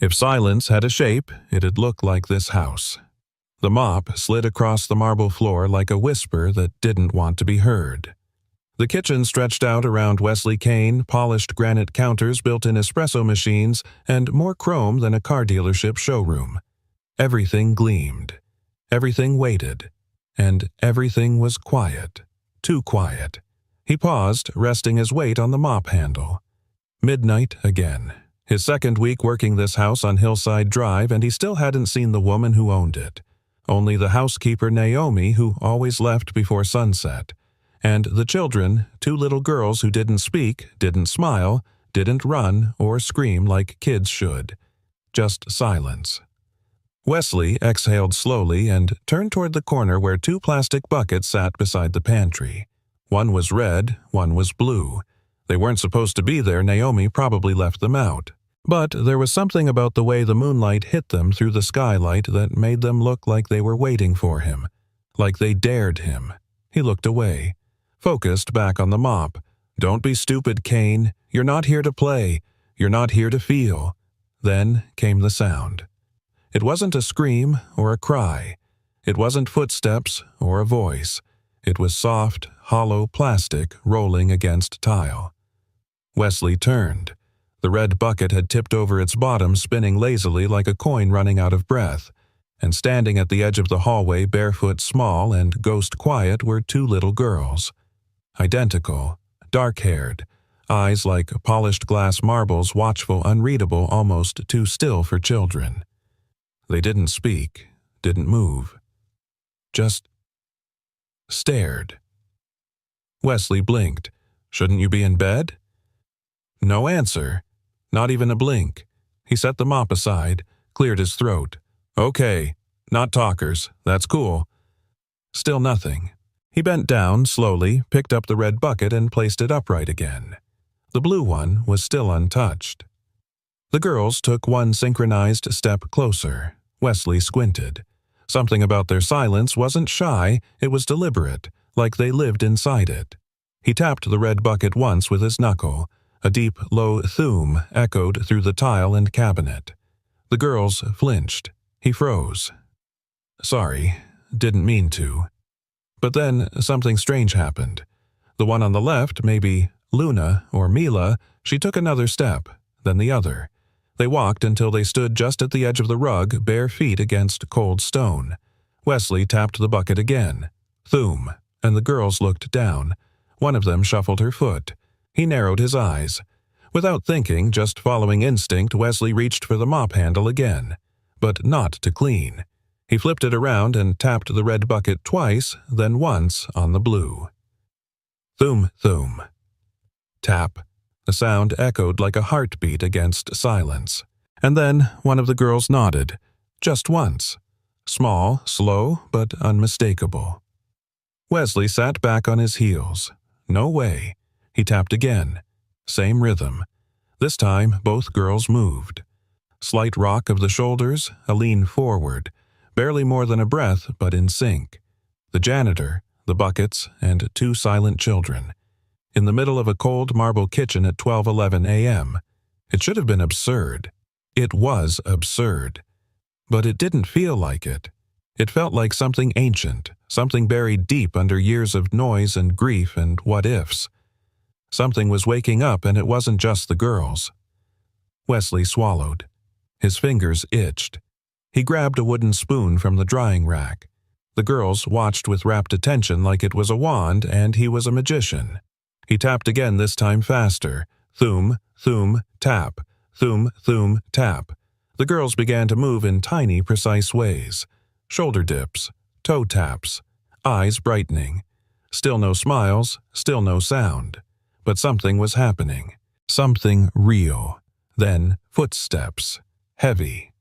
If silence had a shape, it'd look like this house. The mop slid across the marble floor like a whisper that didn't want to be heard. The kitchen stretched out around Wesley Kane, polished granite counters, built-in espresso machines, and more chrome than a car dealership showroom. Everything gleamed. Everything waited. And everything was quiet. Too quiet. He paused, resting his weight on the mop handle. Midnight again. His second week working this house on Hillside Drive, and he still hadn't seen the woman who owned it. Only the housekeeper Naomi, who always left before sunset. And the children, two little girls who didn't speak, didn't smile, didn't run or scream like kids should. Just silence. Wesley exhaled slowly and turned toward the corner where two plastic buckets sat beside the pantry. One was red, one was blue. They weren't supposed to be there. Naomi probably left them out. But there was something about the way the moonlight hit them through the skylight that made them look like they were waiting for him. Like they dared him. He looked away. Focused back on the mop. Don't be stupid, Kane. You're not here to play. You're not here to feel. Then came the sound. It wasn't a scream or a cry. It wasn't footsteps or a voice. It was soft, hollow plastic rolling against tile. Wesley turned. The red bucket had tipped over its bottom, spinning lazily like a coin running out of breath. And standing at the edge of the hallway, barefoot, small, and ghost quiet, were two little girls. Identical, dark-haired, eyes like polished glass marbles, watchful, unreadable, almost too still for children. They didn't speak, didn't move. Just stared. Wesley blinked. Shouldn't you be in bed? No answer. Not even a blink. He set the mop aside, cleared his throat. Okay, not talkers. That's cool. Still nothing. He bent down slowly, picked up the red bucket and placed it upright again. The blue one was still untouched. The girls took one synchronized step closer. Wesley squinted. Something about their silence wasn't shy, it was deliberate, like they lived inside it. He tapped the red bucket once with his knuckle. A deep, low thum echoed through the tile and cabinet. The girls flinched. He froze. Sorry, didn't mean to. But then something strange happened. The one on the left, maybe Luna or Mila, she took another step, then the other. They walked until they stood just at the edge of the rug, bare feet against cold stone. Wesley tapped the bucket again. Thum, and the girls looked down. One of them shuffled her foot. He narrowed his eyes. Without thinking, just following instinct, Wesley reached for the mop handle again. But not to clean. He flipped it around and tapped the red bucket twice, then once on the blue. Thum, thum. Tap. The sound echoed like a heartbeat against silence. And then one of the girls nodded. Just once. Small, slow, but unmistakable. Wesley sat back on his heels. No way. He tapped again. Same rhythm. This time, both girls moved. Slight rock of the shoulders, a lean forward. Barely more than a breath, but in sync. The janitor, the buckets, and two silent children. In the middle of a cold marble kitchen at 12:11 a.m. It should have been absurd. It was absurd. But it didn't feel like it. It felt like something ancient, something buried deep under years of noise and grief and what-ifs. Something was waking up, and it wasn't just the girls. Wesley swallowed. His fingers itched. He grabbed a wooden spoon from the drying rack. The girls watched with rapt attention like it was a wand and he was a magician. He tapped again, this time faster. Thum, thum, tap. Thum, thum, tap. The girls began to move in tiny, precise ways. Shoulder dips, toe taps, eyes brightening. Still no smiles, still no sound. But something was happening. Something real. Then footsteps. Heavy.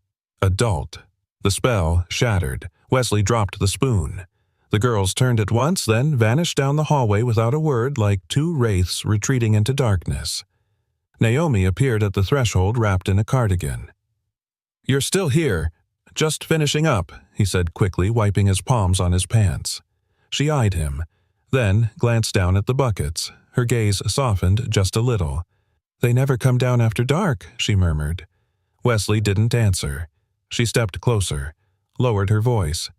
Adult. The spell shattered. Wesley dropped the spoon. The girls turned at once, then vanished down the hallway without a word, like two wraiths retreating into darkness. Naomi appeared at the threshold wrapped in a cardigan. "You're still here. Just finishing up," he said quickly, wiping his palms on his pants. She eyed him, then glanced down at the buckets. Her gaze softened just a little. "They never come down after dark," she murmured. Wesley didn't answer. She stepped closer, lowered her voice.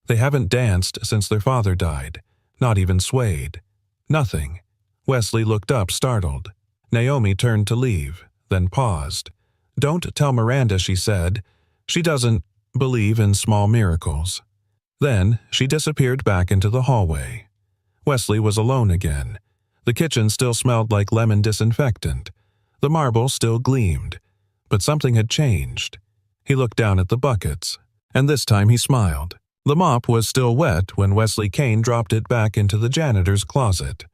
They haven't danced since their father died, not even swayed. Nothing. Wesley looked up, startled. Naomi turned to leave, then paused. Don't tell Miranda, she said. She doesn't believe in small miracles. Then she disappeared back into the hallway. Wesley was alone again. The kitchen still smelled like lemon disinfectant. The marble still gleamed. But something had changed. He looked down at the buckets, and this time he smiled. The mop was still wet when Wesley Kane dropped it back into the janitor's closet.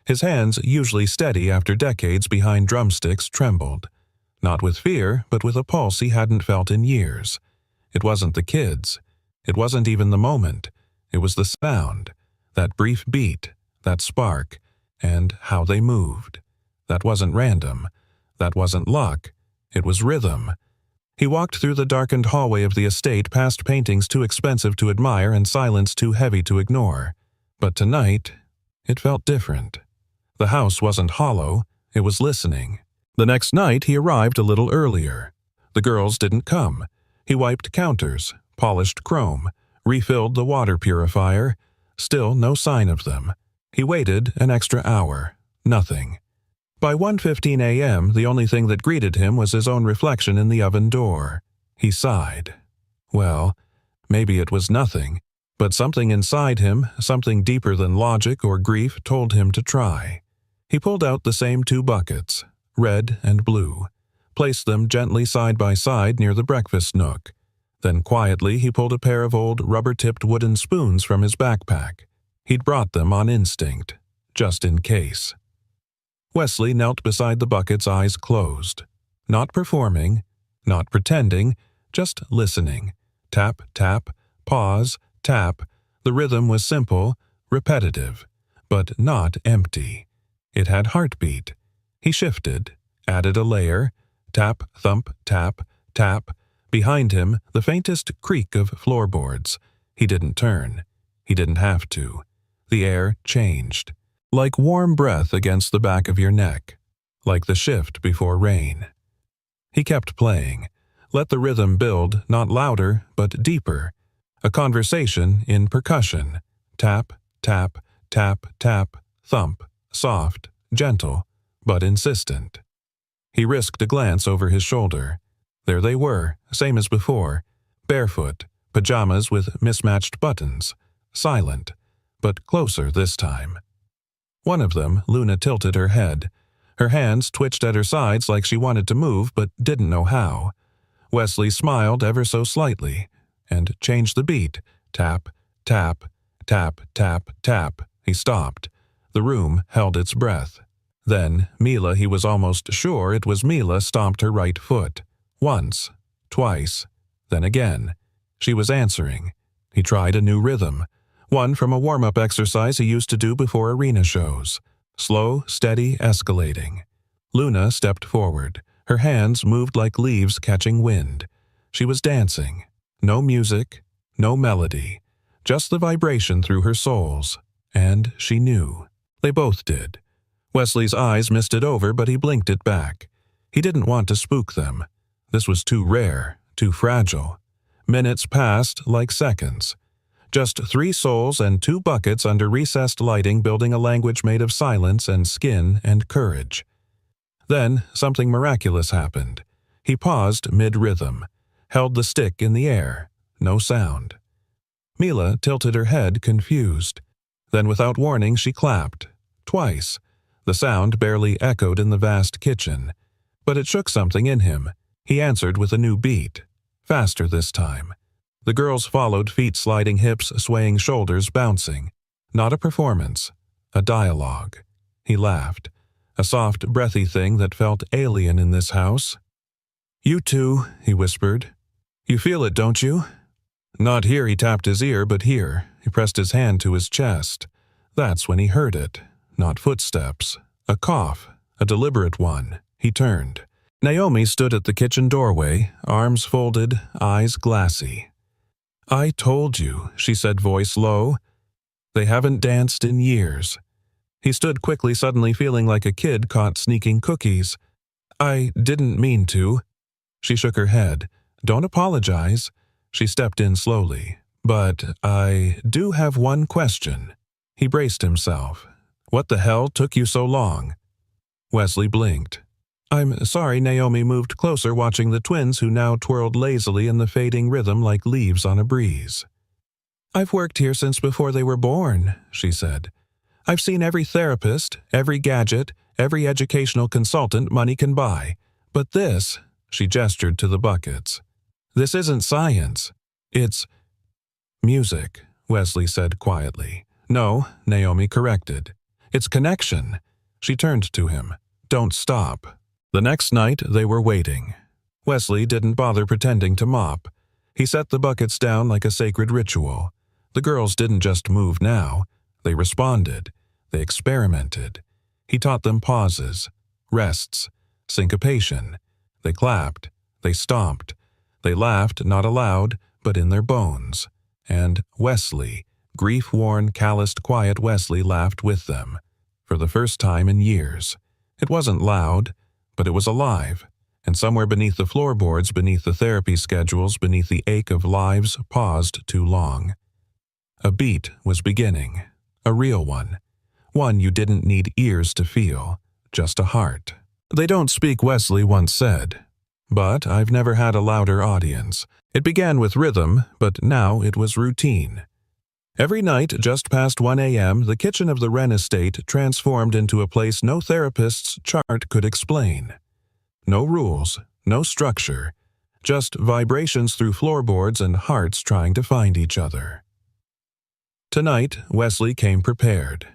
His hands, usually steady after decades behind drumsticks, trembled. Not with fear, but with a pulse he hadn't felt in years. It wasn't the kids. It wasn't even the moment. It was the sound, that brief beat, that spark, and how they moved. That wasn't random. That wasn't luck. It was rhythm. He walked through the darkened hallway of the estate past paintings too expensive to admire and silence too heavy to ignore. But tonight, it felt different. The house wasn't hollow. It was listening. The next night, he arrived a little earlier. The girls didn't come. He wiped counters, polished chrome, refilled the water purifier. Still no sign of them. He waited an extra hour. Nothing. By 1:15 a.m., the only thing that greeted him was his own reflection in the oven door. He sighed. Well, maybe it was nothing, but something inside him, something deeper than logic or grief, told him to try. He pulled out the same 2 buckets, red and blue, placed them gently side by side near the breakfast nook. Then quietly he pulled a pair of old rubber-tipped wooden spoons from his backpack. He'd brought them on instinct, just in case. Wesley knelt beside the buckets, eyes closed. Not performing, not pretending, just listening. Tap, tap, pause, tap. The rhythm was simple, repetitive, but not empty. It had heartbeat. He shifted, added a layer. Tap, thump, tap, tap. Behind him, the faintest creak of floorboards. He didn't turn. He didn't have to. The air changed. Like warm breath against the back of your neck. Like the shift before rain. He kept playing. Let the rhythm build, not louder, but deeper. A conversation in percussion. Tap, tap, tap, tap, thump. Soft, gentle, but insistent. He risked a glance over his shoulder. There they were, same as before. Barefoot, pajamas with mismatched buttons. Silent, but closer this time. One of them, Luna, tilted her head. Her hands twitched at her sides like she wanted to move but didn't know how. Wesley smiled ever so slightly and changed the beat. Tap, tap, tap, tap, tap. He stopped. The room held its breath. Then Mila, he was almost sure it was Mila, stomped her right foot. Once, twice, then again. She was answering. He tried a new rhythm. One from a warm-up exercise he used to do before arena shows. Slow, steady, escalating. Luna stepped forward. Her hands moved like leaves catching wind. She was dancing. No music, no melody. Just the vibration through her soles. And she knew. They both did. Wesley's eyes misted over, but he blinked it back. He didn't want to spook them. This was too rare, too fragile. Minutes passed like seconds. Just 3 souls and 2 buckets under recessed lighting building a language made of silence and skin and courage. Then something miraculous happened. He paused mid-rhythm, held the stick in the air. No sound. Mila tilted her head, confused. Then without warning she clapped. Twice. The sound barely echoed in the vast kitchen. But it shook something in him. He answered with a new beat. Faster this time. The girls followed, feet sliding, hips swaying, shoulders bouncing. Not a performance. A dialogue. He laughed. A soft, breathy thing that felt alien in this house. "You too," he whispered. "You feel it, don't you?" Not here, he tapped his ear, but here. He pressed his hand to his chest. That's when he heard it. Not footsteps. A cough. A deliberate one. He turned. Naomi stood at the kitchen doorway, arms folded, eyes glassy. "I told you," she said, voice low. "They haven't danced in years." He stood quickly, suddenly feeling like a kid caught sneaking cookies. "I didn't mean to." She shook her head. Don't apologize. She stepped in slowly. But I do have one question. He braced himself. What the hell took you so long? Wesley blinked. I'm sorry. Naomi moved closer, watching the twins who now twirled lazily in the fading rhythm like leaves on a breeze. I've worked here since before they were born, she said. I've seen every therapist, every gadget, every educational consultant money can buy. But this, she gestured to the buckets. This isn't science. It's music, Wesley said quietly. No, Naomi corrected. It's connection. She turned to him. Don't stop. The next night they were waiting. Wesley didn't bother pretending to mop. He set the buckets down like a sacred ritual. The girls didn't just move now. They responded. They experimented. He taught them pauses, rests, syncopation. They clapped. They stomped. They laughed not aloud, but in their bones. And Wesley, grief-worn, calloused, quiet Wesley laughed with them. For the first time in years. It wasn't loud, but it was alive. And somewhere beneath the floorboards, beneath the therapy schedules, beneath the ache of lives paused too long. A beat was beginning. A real one. One you didn't need ears to feel, just a heart. They don't speak, Wesley once said. But I've never had a louder audience. It began with rhythm, but now it was routine. Every night, just past 1 a.m., the kitchen of the Wren estate transformed into a place no therapist's chart could explain. No rules, no structure, just vibrations through floorboards and hearts trying to find each other. Tonight, Wesley came prepared.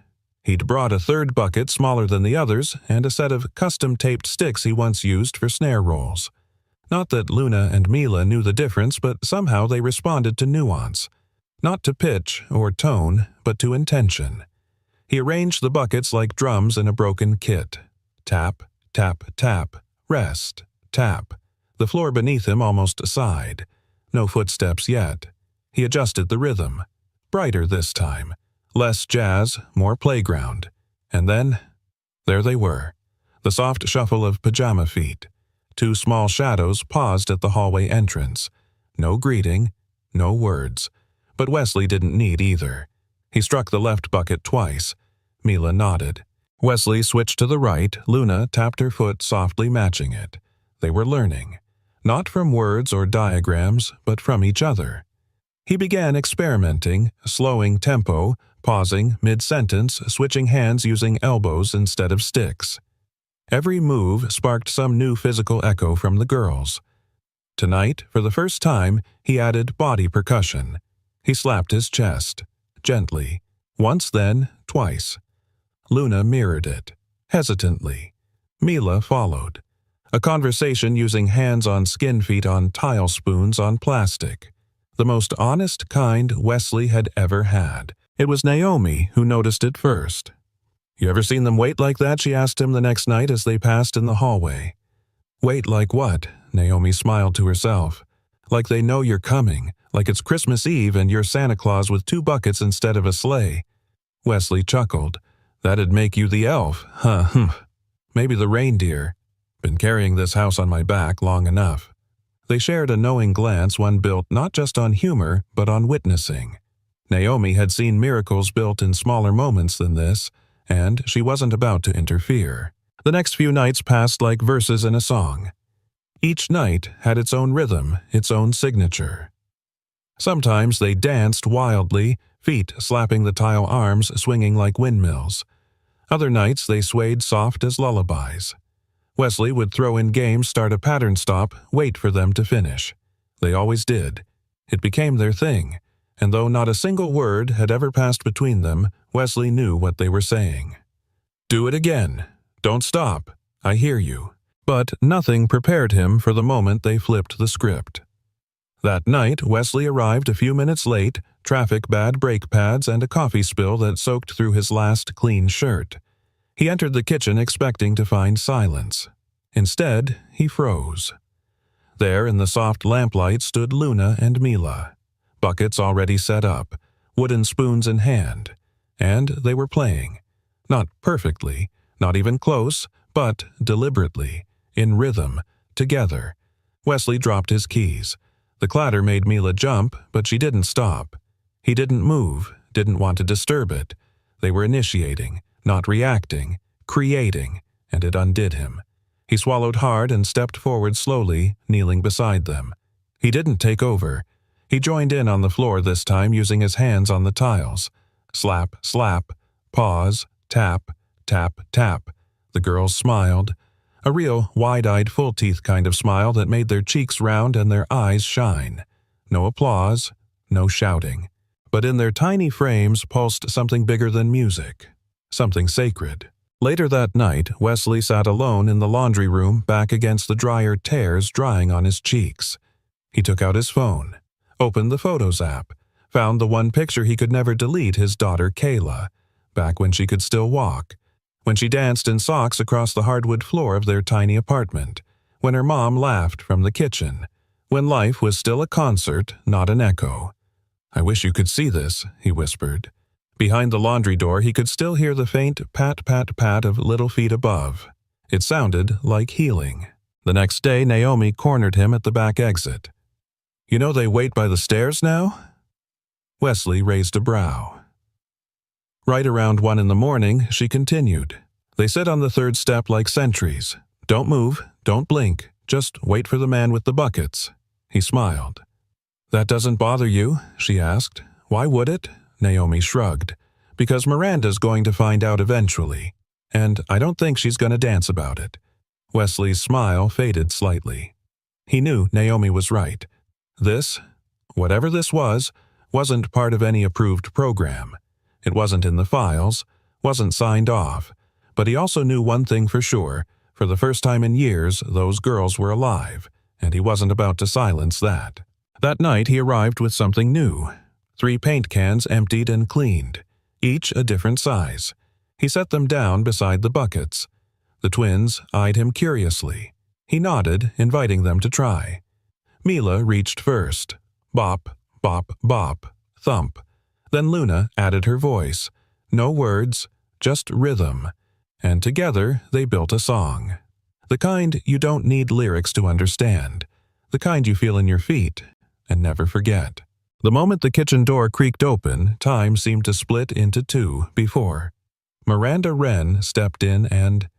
He'd brought a third bucket smaller than the others and a set of custom-taped sticks he once used for snare rolls. Not that Luna and Mila knew the difference, but somehow they responded to nuance. Not to pitch or tone, but to intention. He arranged the buckets like drums in a broken kit. Tap, tap, tap, rest, tap. The floor beneath him almost sighed. No footsteps yet. He adjusted the rhythm. Brighter this time. Less jazz, more playground. And then, there they were. The soft shuffle of pajama feet. Two small shadows paused at the hallway entrance. No greeting, no words. But Wesley didn't need either. He struck the left bucket twice. Mila nodded. Wesley switched to the right. Luna tapped her foot, softly matching it. They were learning. Not from words or diagrams, but from each other. He began experimenting, slowing tempo, pausing mid-sentence, switching hands using elbows instead of sticks. Every move sparked some new physical echo from the girls. Tonight, for the first time, he added body percussion. He slapped his chest, gently, once then, twice. Luna mirrored it, hesitantly. Mila followed. A conversation using hands on skin feet on tile spoons on plastic. The most honest kind Wesley had ever had. It was Naomi who noticed it first. You ever seen them wait like that? She asked him the next night as they passed in the hallway. Wait like what? Naomi smiled to herself. Like they know you're coming, like it's Christmas Eve and you're Santa Claus with 2 buckets instead of a sleigh. Wesley chuckled. That'd make you the elf, huh? Maybe the reindeer. Been carrying this house on my back long enough. They shared a knowing glance, one built not just on humor, but on witnessing. Naomi had seen miracles built in smaller moments than this, and she wasn't about to interfere. The next few nights passed like verses in a song. Each night had its own rhythm, its own signature. Sometimes they danced wildly, feet slapping the tile arms, swinging like windmills. Other nights they swayed soft as lullabies. Wesley would throw in games, start a pattern stop, wait for them to finish. They always did. It became their thing, and though not a single word had ever passed between them, Wesley knew what they were saying. Do it again. Don't stop. I hear you. But nothing prepared him for the moment they flipped the script. That night, Wesley arrived a few minutes late, traffic, bad brake pads, and a coffee spill that soaked through his last clean shirt. He entered the kitchen expecting to find silence. Instead, he froze. There in the soft lamplight stood Luna and Mila, buckets already set up, wooden spoons in hand, and they were playing. Not perfectly, not even close, but deliberately, in rhythm, together. Wesley dropped his keys. The clatter made Mila jump, but she didn't stop. He didn't move, didn't want to disturb it. They were initiating, not reacting, creating, and it undid him. He swallowed hard and stepped forward slowly, kneeling beside them. He didn't take over. He joined in on the floor this time using his hands on the tiles. Slap, slap, pause, tap, tap, tap. The girls smiled. A real, wide-eyed, full-teeth kind of smile that made their cheeks round and their eyes shine. No applause, no shouting. But in their tiny frames pulsed something bigger than music. Something sacred. Later that night, Wesley sat alone in the laundry room back against the dryer, tears drying on his cheeks. He took out his phone, opened the Photos app, found the one picture he could never delete, his daughter Kayla, back when she could still walk, when she danced in socks across the hardwood floor of their tiny apartment, when her mom laughed from the kitchen, when life was still a concert, not an echo. "I wish you could see this," he whispered. Behind the laundry door, he could still hear the faint pat, pat, pat of little feet above. It sounded like healing. The next day, Naomi cornered him at the back exit. "You know they wait by the stairs now?" Wesley raised a brow. Right around 1 in the morning, she continued. "They sit on the third step like sentries. Don't move, don't blink, just wait for the man with the buckets." He smiled. "That doesn't bother you?" she asked. "Why would it?" Naomi shrugged. "Because Miranda's going to find out eventually. And I don't think she's going to dance about it." Wesley's smile faded slightly. He knew Naomi was right. This, whatever this was, wasn't part of any approved program. It wasn't in the files, wasn't signed off. But he also knew one thing for sure. For the first time in years, those girls were alive, and he wasn't about to silence that. That night he arrived with something new. 3 paint cans emptied and cleaned, each a different size. He set them down beside the buckets. The twins eyed him curiously. He nodded, inviting them to try. Mila reached first. Bop, bop, bop, thump. Then Luna added her voice. No words, just rhythm. And together they built a song. The kind you don't need lyrics to understand. The kind you feel in your feet and never forget. The moment the kitchen door creaked open, time seemed to split into 2 before. Miranda Wren stepped in and,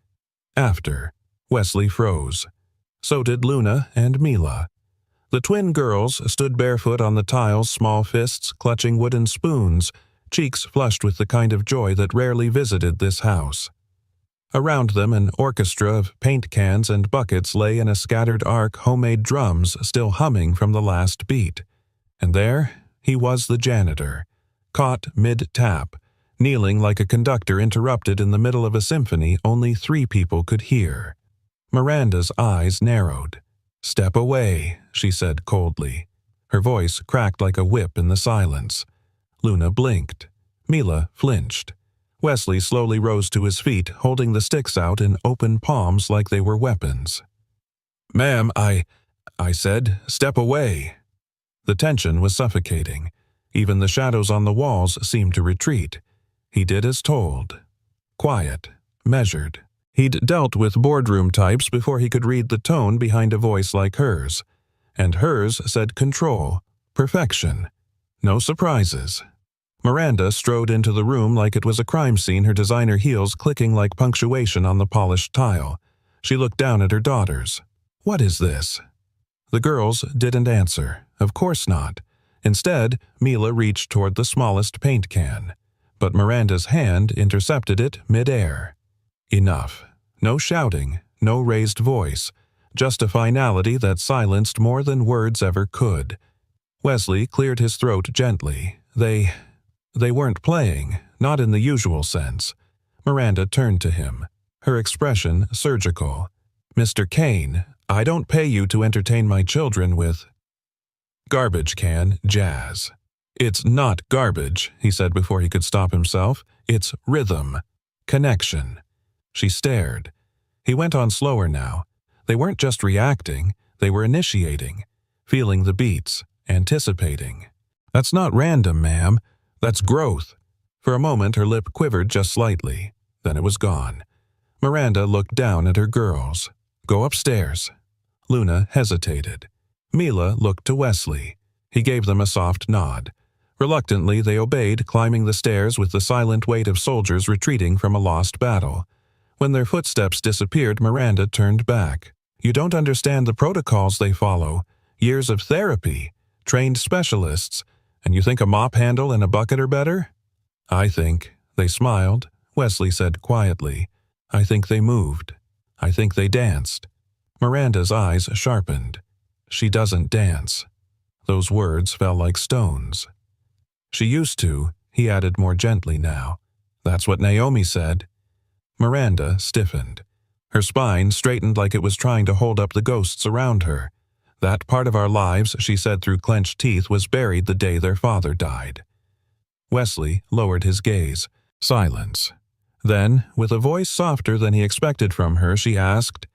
after, Wesley froze. So did Luna and Mila. The twin girls stood barefoot on the tiles, small fists clutching wooden spoons, cheeks flushed with the kind of joy that rarely visited this house. Around them, an orchestra of paint cans and buckets lay in a scattered arc, homemade drums still humming from the last beat. And there he was, the janitor, caught mid-tap, kneeling like a conductor interrupted in the middle of a symphony only 3 people could hear. Miranda's eyes narrowed. "Step away," she said coldly. Her voice cracked like a whip in the silence. Luna blinked. Mila flinched. Wesley slowly rose to his feet, holding the sticks out in open palms like they were weapons. "Ma'am, I said, step away." The tension was suffocating. Even the shadows on the walls seemed to retreat. He did as told. Quiet, measured. He'd dealt with boardroom types before he could read the tone behind a voice like hers. And hers said control, perfection. No surprises. Miranda strode into the room like it was a crime scene, her designer heels clicking like punctuation on the polished tile. She looked down at her daughters. "What is this?" The girls didn't answer. Of course not. Instead, Mila reached toward the smallest paint can. But Miranda's hand intercepted it mid-air. Enough. No shouting, no raised voice. Just a finality that silenced more than words ever could. Wesley cleared his throat gently. They weren't playing, not in the usual sense. Miranda turned to him, her expression surgical. "Mr. Kane, I don't pay you to entertain my children with garbage can jazz." "It's not garbage," he said before he could stop himself. "It's rhythm, connection." She stared. He went on slower now. They weren't just reacting, they were initiating, feeling the beats, anticipating. "That's not random, ma'am. That's growth." For a moment her lip quivered just slightly. Then it was gone. Miranda looked down at her girls. "Go upstairs." Luna hesitated. Mila looked to Wesley. He gave them a soft nod. Reluctantly, they obeyed, climbing the stairs with the silent weight of soldiers retreating from a lost battle. When their footsteps disappeared, Miranda turned back. "You don't understand the protocols they follow. Years of therapy, trained specialists, and you think a mop handle and a bucket are better?" "I think." They smiled. Wesley said quietly, "I think they moved. I think they danced." Miranda's eyes sharpened. "She doesn't dance." Those words fell like stones. "She used to," he added more gently now. "That's what Naomi said." Miranda stiffened. Her spine straightened like it was trying to hold up the ghosts around her. "That part of our lives," she said through clenched teeth, "was buried the day their father died." Wesley lowered his gaze. Silence. Then, with a voice softer than he expected from her, she asked,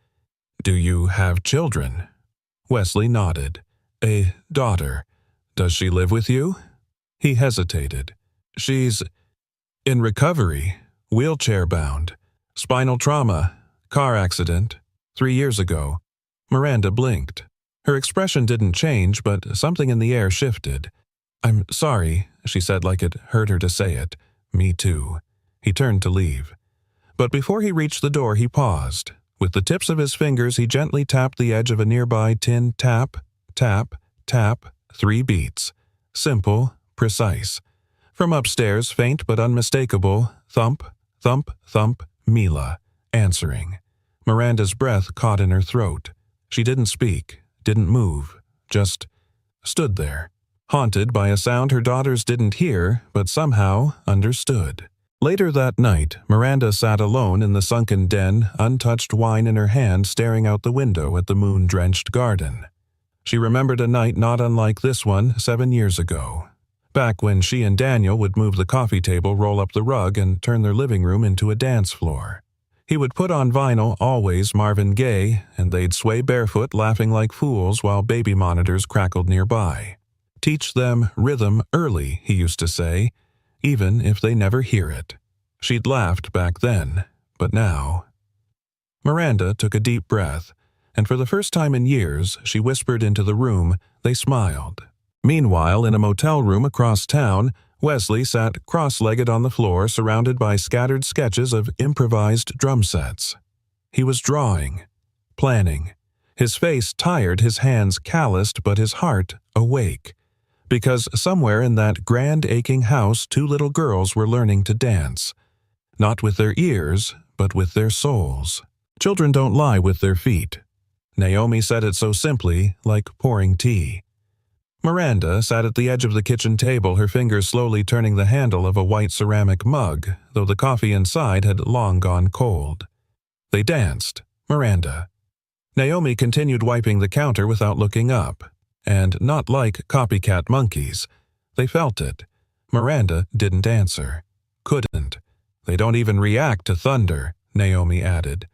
"Do you have children?" Wesley nodded. "A daughter. Does she live with you?" He hesitated. "She's in recovery, wheelchair-bound, spinal trauma, car accident, 3 years ago." Miranda blinked. Her expression didn't change, but something in the air shifted. "I'm sorry," she said like it hurt her to say it. "Me too." He turned to leave. But before he reached the door, he paused. With the tips of his fingers, he gently tapped the edge of a nearby tin. Tap, tap, tap, 3 beats. Simple, precise. From upstairs, faint but unmistakable, thump, thump, thump, Mila, answering. Miranda's breath caught in her throat. She didn't speak, didn't move, just stood there, haunted by a sound her daughters didn't hear, but somehow understood. Later that night, Miranda sat alone in the sunken den, untouched wine in her hand, staring out the window at the moon-drenched garden. She remembered a night not unlike this one 7 years ago, back when she and Daniel would move the coffee table, roll up the rug, and turn their living room into a dance floor. He would put on vinyl, always Marvin Gaye, and they'd sway barefoot, laughing like fools while baby monitors crackled nearby. "Teach them rhythm early," he used to say, "even if they never hear it." She'd laughed back then, but now... Miranda took a deep breath, and for the first time in years, she whispered into the room. They smiled. Meanwhile, in a motel room across town, Wesley sat cross-legged on the floor, surrounded by scattered sketches of improvised drum sets. He was drawing, planning. His face tired, his hands calloused, but his heart awake. Because somewhere in that grand aching house, 2 little girls were learning to dance. Not with their ears, but with their souls. Children don't lie with their feet. Naomi said it so simply, like pouring tea. Miranda sat at the edge of the kitchen table, her fingers slowly turning the handle of a white ceramic mug, though the coffee inside had long gone cold. They danced, Miranda. Naomi continued wiping the counter without looking up. And not like copycat monkeys. They felt it. Miranda didn't answer. Couldn't. "They don't even react to thunder," Naomi added.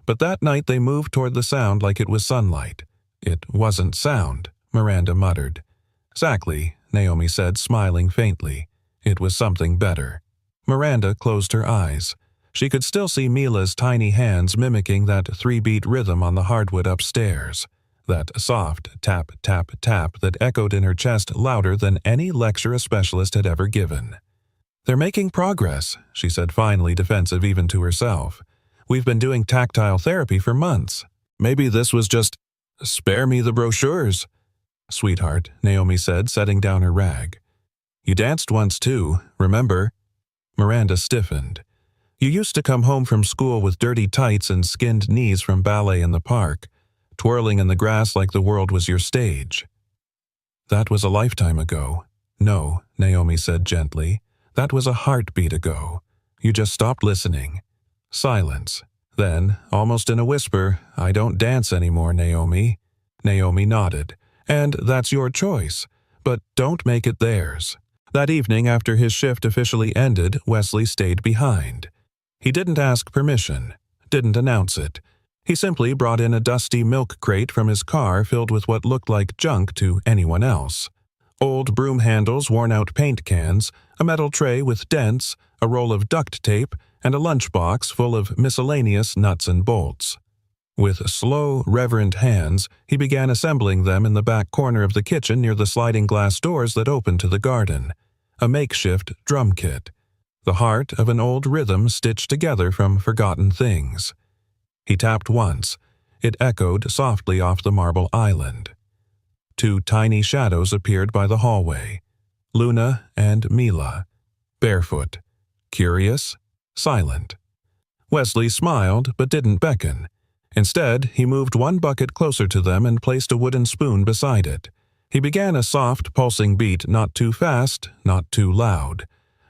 But that night they moved toward the sound like it was sunlight. "It wasn't sound," Miranda muttered. "Exactly," Naomi said, smiling faintly. "It was something better." Miranda closed her eyes. She could still see Mila's tiny hands mimicking that 3-beat rhythm on the hardwood upstairs. That soft tap, tap, tap that echoed in her chest louder than any lecture a specialist had ever given. "They're making progress," she said finally, defensive even to herself. "We've been doing tactile therapy for months. Maybe this was just... spare me the brochures." "Sweetheart," Naomi said, setting down her rag. "You danced once too, remember?" Miranda stiffened. "You used to come home from school with dirty tights and skinned knees from ballet in the park, twirling in the grass like the world was your stage." "That was a lifetime ago." "No," Naomi said gently. "That was a heartbeat ago. You just stopped listening." Silence. Then, almost in a whisper, "I don't dance anymore, Naomi." Naomi nodded. "And that's your choice. But don't make it theirs." That evening, after his shift officially ended, Wesley stayed behind. He didn't ask permission, didn't announce it. He simply brought in a dusty milk crate from his car filled with what looked like junk to anyone else. Old broom handles, worn-out paint cans, a metal tray with dents, a roll of duct tape, and a lunchbox full of miscellaneous nuts and bolts. With slow, reverent hands, he began assembling them in the back corner of the kitchen near the sliding glass doors that opened to the garden. A makeshift drum kit. The heart of an old rhythm stitched together from forgotten things. He tapped once. It echoed softly off the marble island. Two tiny shadows appeared by the hallway. Luna and Mila. Barefoot. Curious. Silent. Wesley smiled but didn't beckon. Instead, he moved one bucket closer to them and placed a wooden spoon beside it. He began a soft, pulsing beat, not too fast, not too loud,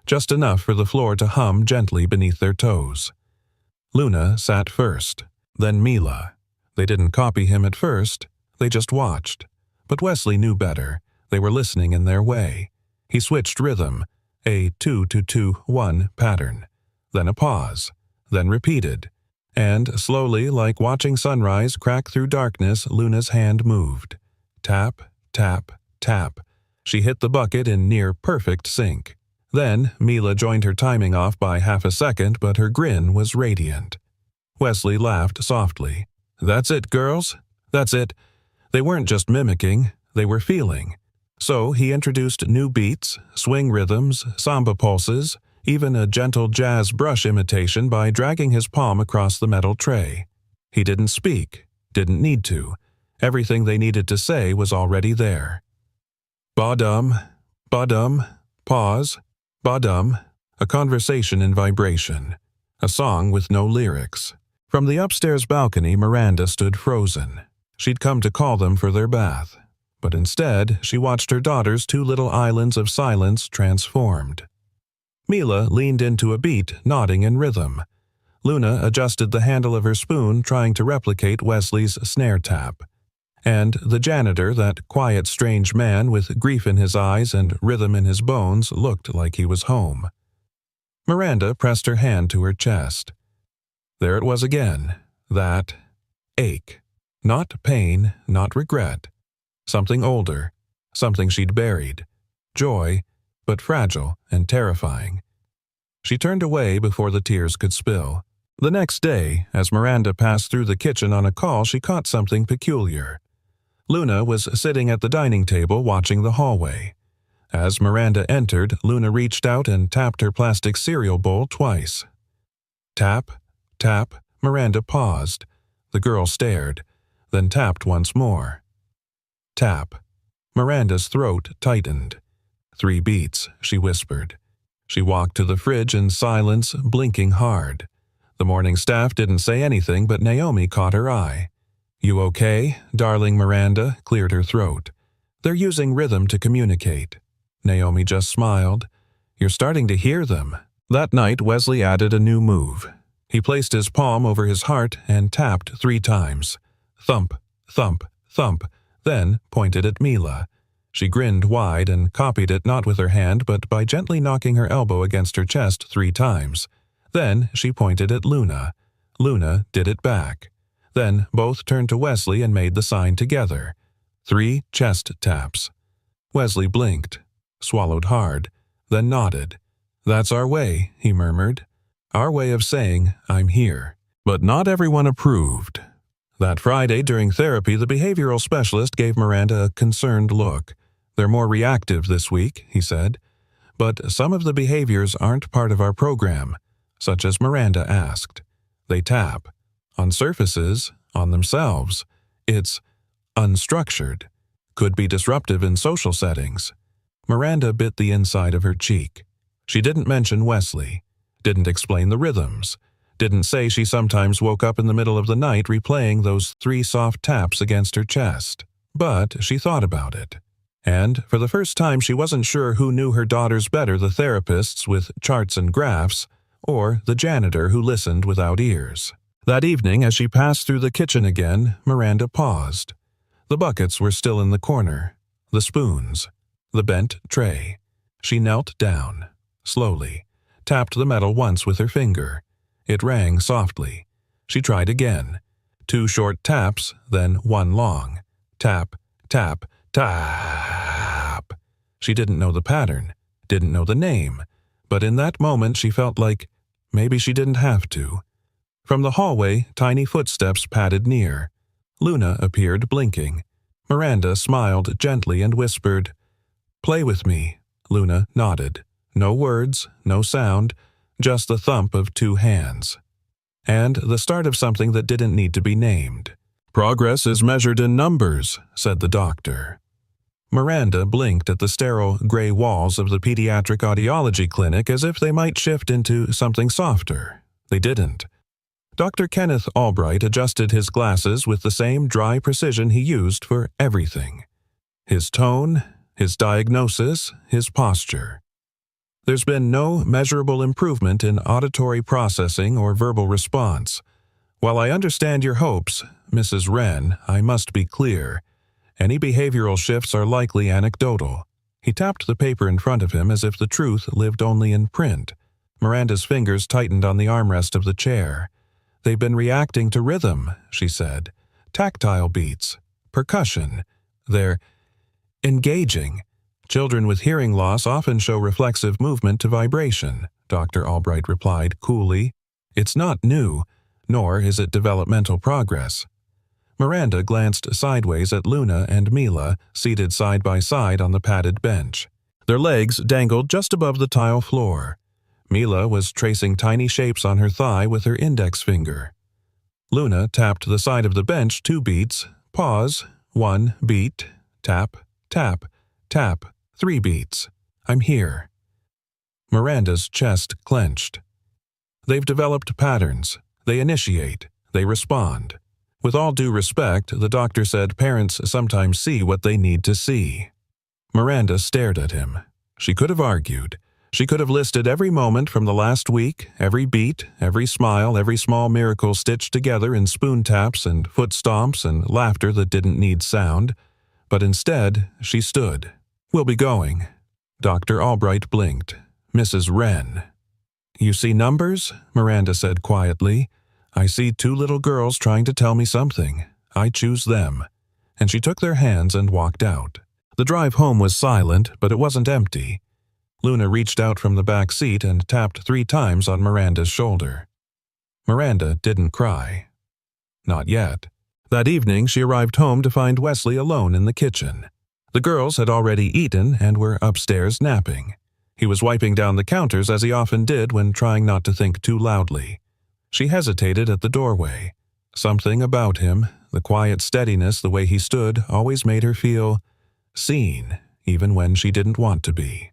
just enough for the floor to hum gently beneath their toes. Luna sat first, then Mila. They didn't copy him at first, they just watched. But Wesley knew better. They were listening in their way. He switched rhythm, a 2-2-2-1 pattern, then a pause, then repeated. And slowly, like watching sunrise crack through darkness, Luna's hand moved. Tap, tap, tap. She hit the bucket in near-perfect sync. Then, Mila joined her timing off by half a second, but her grin was radiant. Wesley laughed softly. "That's it, girls. That's it." They weren't just mimicking, they were feeling. So he introduced new beats, swing rhythms, samba pulses, even a gentle jazz brush imitation by dragging his palm across the metal tray. He didn't speak, didn't need to. Everything they needed to say was already there. Ba-dum, ba-dum, pause, ba-dum, a conversation in vibration, a song with no lyrics. From the upstairs balcony, Miranda stood frozen. She'd come to call them for their bath, but instead she watched her daughter's two little islands of silence transformed. Mila leaned into a beat, nodding in rhythm. Luna adjusted the handle of her spoon, trying to replicate Wesley's snare tap. And the janitor, that quiet, strange man with grief in his eyes and rhythm in his bones, looked like he was home. Miranda pressed her hand to her chest. There it was again, that ache. Not pain, not regret. Something older, something she'd buried. Joy, but fragile and terrifying. She turned away before the tears could spill. The next day, as Miranda passed through the kitchen on a call, she caught something peculiar. Luna was sitting at the dining table watching the hallway. As Miranda entered, Luna reached out and tapped her plastic cereal bowl twice. Tap, tap. Miranda paused. The girl stared, then tapped once more. Tap. Miranda's throat tightened. 3 beats, she whispered. She walked to the fridge in silence, blinking hard. The morning staff didn't say anything, but Naomi caught her eye. "You okay, darling?" Miranda cleared her throat. "They're using rhythm to communicate." Naomi just smiled. "You're starting to hear them." That night, Wesley added a new move. He placed his palm over his heart and tapped 3 times. Thump, thump, thump, then pointed at Mila. She grinned wide and copied it not with her hand but by gently knocking her elbow against her chest 3 times. Then she pointed at Luna. Luna did it back. Then both turned to Wesley and made the sign together. 3 chest taps. Wesley blinked, swallowed hard, then nodded. "That's our way," he murmured. "Our way of saying, I'm here." But not everyone approved. That Friday during therapy, the behavioral specialist gave Miranda a concerned look. "They're more reactive this week," he said. "But some of the behaviors aren't part of our program," such as Miranda asked. They tap. On surfaces, on themselves. It's unstructured. Could be disruptive in social settings. Miranda bit the inside of her cheek. She didn't mention Wesley. Didn't explain the rhythms. Didn't say she sometimes woke up in the middle of the night replaying those 3 soft taps against her chest. But she thought about it. And for the first time she wasn't sure who knew her daughters better, the therapists with charts and graphs, or the janitor who listened without ears. That evening, as she passed through the kitchen again, Miranda paused. The buckets were still in the corner. The spoons. The bent tray. She knelt down, slowly, tapped the metal once with her finger. It rang softly. She tried again. 2 short taps, then 1 long. Tap, tap, tap. She didn't know the pattern, didn't know the name, but in that moment she felt like maybe she didn't have to. From the hallway, tiny footsteps padded near. Luna appeared, blinking. Miranda smiled gently and whispered, "Play with me." Luna nodded. No words, no sound, just the thump of two hands. And the start of something that didn't need to be named. "Progress is measured in numbers," said the doctor. Miranda blinked at the sterile gray walls of the pediatric audiology clinic as if they might shift into something softer. They didn't. Dr. Kenneth Albright adjusted his glasses with the same dry precision he used for everything. His tone, his diagnosis, his posture. There's been no measurable improvement in auditory processing or verbal response. While I understand your hopes, Mrs. Wren, I must be clear. Any behavioral shifts are likely anecdotal. He tapped the paper in front of him as if the truth lived only in print. Miranda's fingers tightened on the armrest of the chair. "They've been reacting to rhythm," she said. "Tactile beats. Percussion. They're engaging. Children with hearing loss often show reflexive movement to vibration," Dr. Albright replied coolly. "It's not new, nor is it developmental progress." Miranda glanced sideways at Luna and Mila, seated side by side on the padded bench. Their legs dangled just above the tile floor. Mila was tracing tiny shapes on her thigh with her index finger. Luna tapped the side of the bench 2 beats, pause, 1 beat, tap, tap, tap, 3 beats. "I'm here." Miranda's chest clenched. They've developed patterns. They initiate. They respond. With all due respect, the doctor said parents sometimes see what they need to see. Miranda stared at him. She could have argued. She could have listed every moment from the last week, every beat, every smile, every small miracle stitched together in spoon taps and foot stomps and laughter that didn't need sound. But instead, she stood. "We'll be going." Dr. Albright blinked. "Mrs. Wren." "You see numbers?" Miranda said quietly. "I see 2 little girls trying to tell me something. I choose them." And she took their hands and walked out. The drive home was silent, but it wasn't empty. Luna reached out from the back seat and tapped 3 times on Miranda's shoulder. Miranda didn't cry. Not yet. That evening she arrived home to find Wesley alone in the kitchen. The girls had already eaten and were upstairs napping. He was wiping down the counters as he often did when trying not to think too loudly. She hesitated at the doorway. Something about him, the quiet steadiness, the way he stood, always made her feel seen, even when she didn't want to be.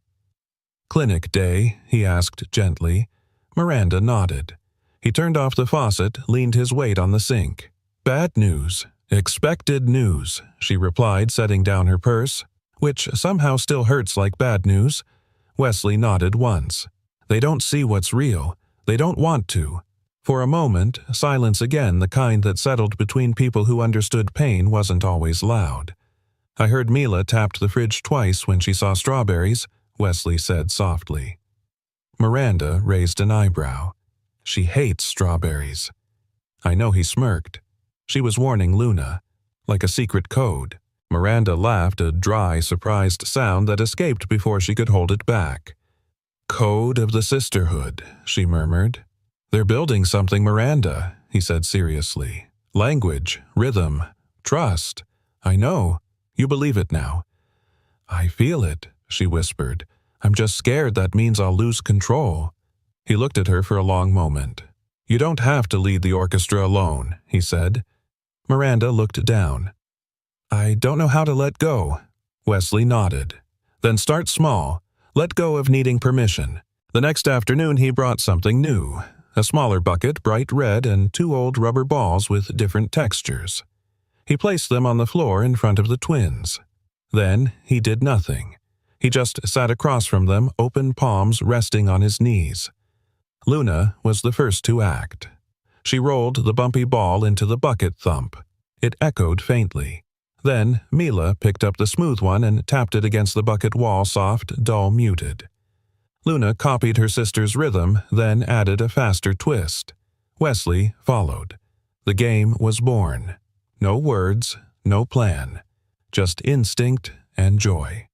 "Clinic day?" he asked gently. Miranda nodded. He turned off the faucet, leaned his weight on the sink. "Bad news. Expected news," she replied, setting down her purse, "which somehow still hurts like bad news." Wesley nodded once. "They don't see what's real. They don't want to." For a moment, silence again, the kind that settled between people who understood pain, wasn't always loud. "I heard Mila tapped the fridge twice when she saw strawberries," Wesley said softly. Miranda raised an eyebrow. "She hates strawberries." I know he smirked. She was warning Luna. Like a secret code. Miranda laughed, a dry, surprised sound that escaped before she could hold it back. "Code of the sisterhood," she murmured. "They're building something, Miranda," he said seriously. "Language, rhythm, trust. I know. You believe it now." "I feel it," she whispered. "I'm just scared that means I'll lose control." He looked at her for a long moment. "You don't have to lead the orchestra alone," he said. Miranda looked down. "I don't know how to let go." Wesley nodded. "Then start small. Let go of needing permission." The next afternoon he brought something new. A smaller bucket, bright red, and 2 old rubber balls with different textures. He placed them on the floor in front of the twins. Then he did nothing. He just sat across from them, open palms resting on his knees. Luna was the first to act. She rolled the bumpy ball into the bucket thump. It echoed faintly. Then Mila picked up the smooth one and tapped it against the bucket wall, soft, dull, muted. Luna copied her sister's rhythm, then added a faster twist. Wesley followed. The game was born. No words, no plan. Just instinct and joy.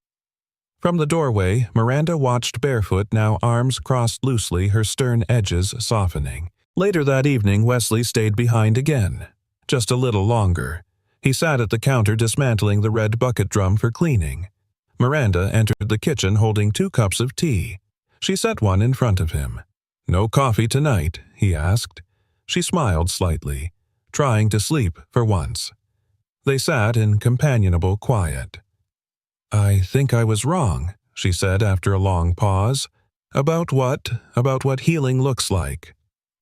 From the doorway, Miranda watched Barefoot, now arms crossed loosely, her stern edges softening. Later that evening, Wesley stayed behind again, just a little longer. He sat at the counter dismantling the red bucket drum for cleaning. Miranda entered the kitchen holding 2 cups of tea. She set one in front of him. "No coffee tonight?" he asked. She smiled slightly, trying to sleep for once. They sat in companionable quiet. "I think I was wrong," she said after a long pause. About what? About what healing looks like."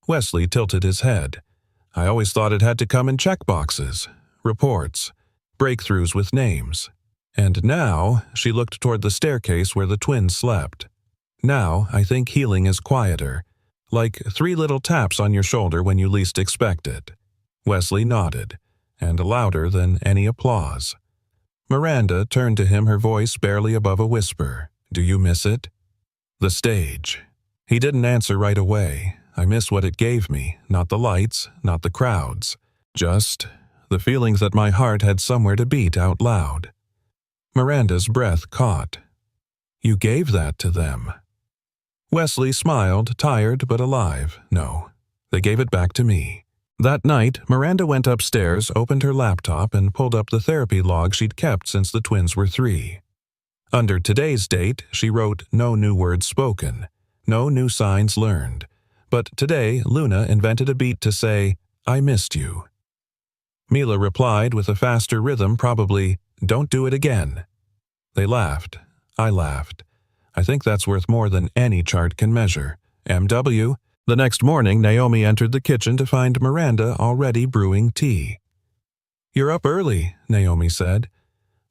Wesley tilted his head. "I always thought it had to come in checkboxes, reports, breakthroughs with names. And now," she looked toward the staircase where the twins slept. "Now I think healing is quieter, like 3 little taps on your shoulder when you least expect it." Wesley nodded, and louder than any applause. Miranda turned to him, her voice barely above a whisper. "Do you miss it?" "The stage." He didn't answer right away. "I miss what it gave me, not the lights, not the crowds. Just the feelings that my heart had somewhere to beat out loud." Miranda's breath caught. "You gave that to them." Wesley smiled, tired but alive. "No, they gave it back to me." That night, Miranda went upstairs, opened her laptop, and pulled up the therapy log she'd kept since the twins were 3. Under today's date, she wrote no new words spoken, no new signs learned. But today, Luna invented a beat to say, "I missed you." Mila replied with a faster rhythm, probably, "Don't do it again." They laughed. I laughed. I think that's worth more than any chart can measure. MW. The next morning, Naomi entered the kitchen to find Miranda already brewing tea. "You're up early," Naomi said.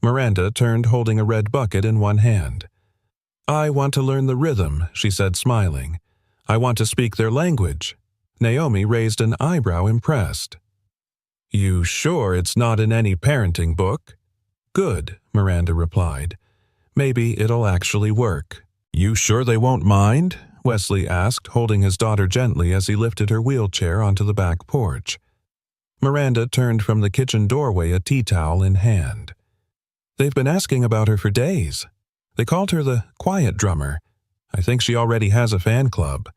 Miranda turned, holding a red bucket in one hand. "I want to learn the rhythm," she said, smiling. "I want to speak their language." Naomi raised an eyebrow, impressed. "You sure it's not in any parenting book?" "Good," Miranda replied. "Maybe it'll actually work." "You sure they won't mind?" Wesley asked, holding his daughter gently as he lifted her wheelchair onto the back porch. Miranda turned from the kitchen doorway, a tea towel in hand. "They've been asking about her for days. They called her the quiet drummer. I think she already has a fan club."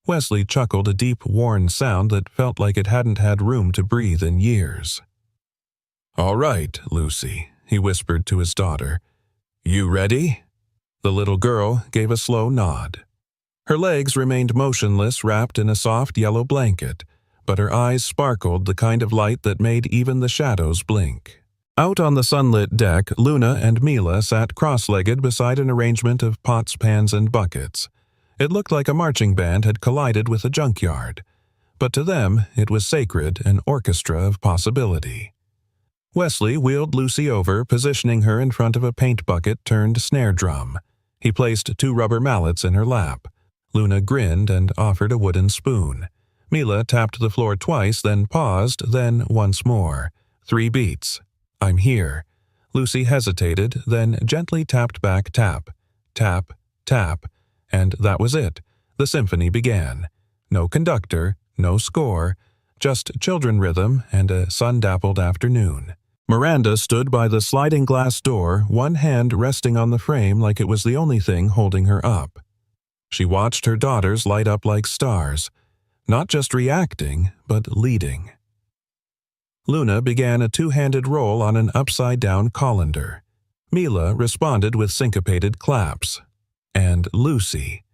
Wesley chuckled, a deep, worn sound that felt like it hadn't had room to breathe in years. "All right, Lucy," he whispered to his daughter. "You ready?" The little girl gave a slow nod. Her legs remained motionless, wrapped in a soft yellow blanket, but her eyes sparkled, the kind of light that made even the shadows blink. Out on the sunlit deck, Luna and Mila sat cross-legged beside an arrangement of pots, pans, and buckets. It looked like a marching band had collided with a junkyard, but to them it was sacred, an orchestra of possibility. Wesley wheeled Lucy over, positioning her in front of a paint bucket turned snare drum. He placed 2 rubber mallets in her lap. Luna grinned and offered a wooden spoon. Mila tapped the floor twice, then paused, then once more. 3 beats. "I'm here." Lucy hesitated, then gently tapped back, tap, tap, tap, and that was it. The symphony began. No conductor, no score, just children rhythm and a sun-dappled afternoon. Miranda stood by the sliding glass door, one hand resting on the frame like it was the only thing holding her up. She watched her daughters light up like stars, not just reacting, but leading. Luna began a 2-handed roll on an upside-down colander. Mila responded with syncopated claps. And Lucy.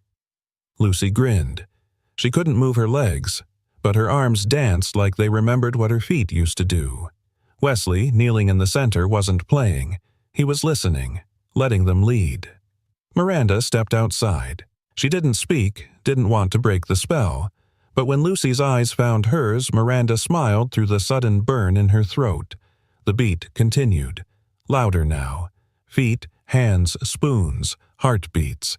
Lucy grinned. She couldn't move her legs, but her arms danced like they remembered what her feet used to do. Wesley, kneeling in the center, wasn't playing. He was listening, letting them lead. Miranda stepped outside. She didn't speak, didn't want to break the spell. But when Lucy's eyes found hers, Miranda smiled through the sudden burn in her throat. The beat continued. Louder now. Feet, hands, spoons, heartbeats.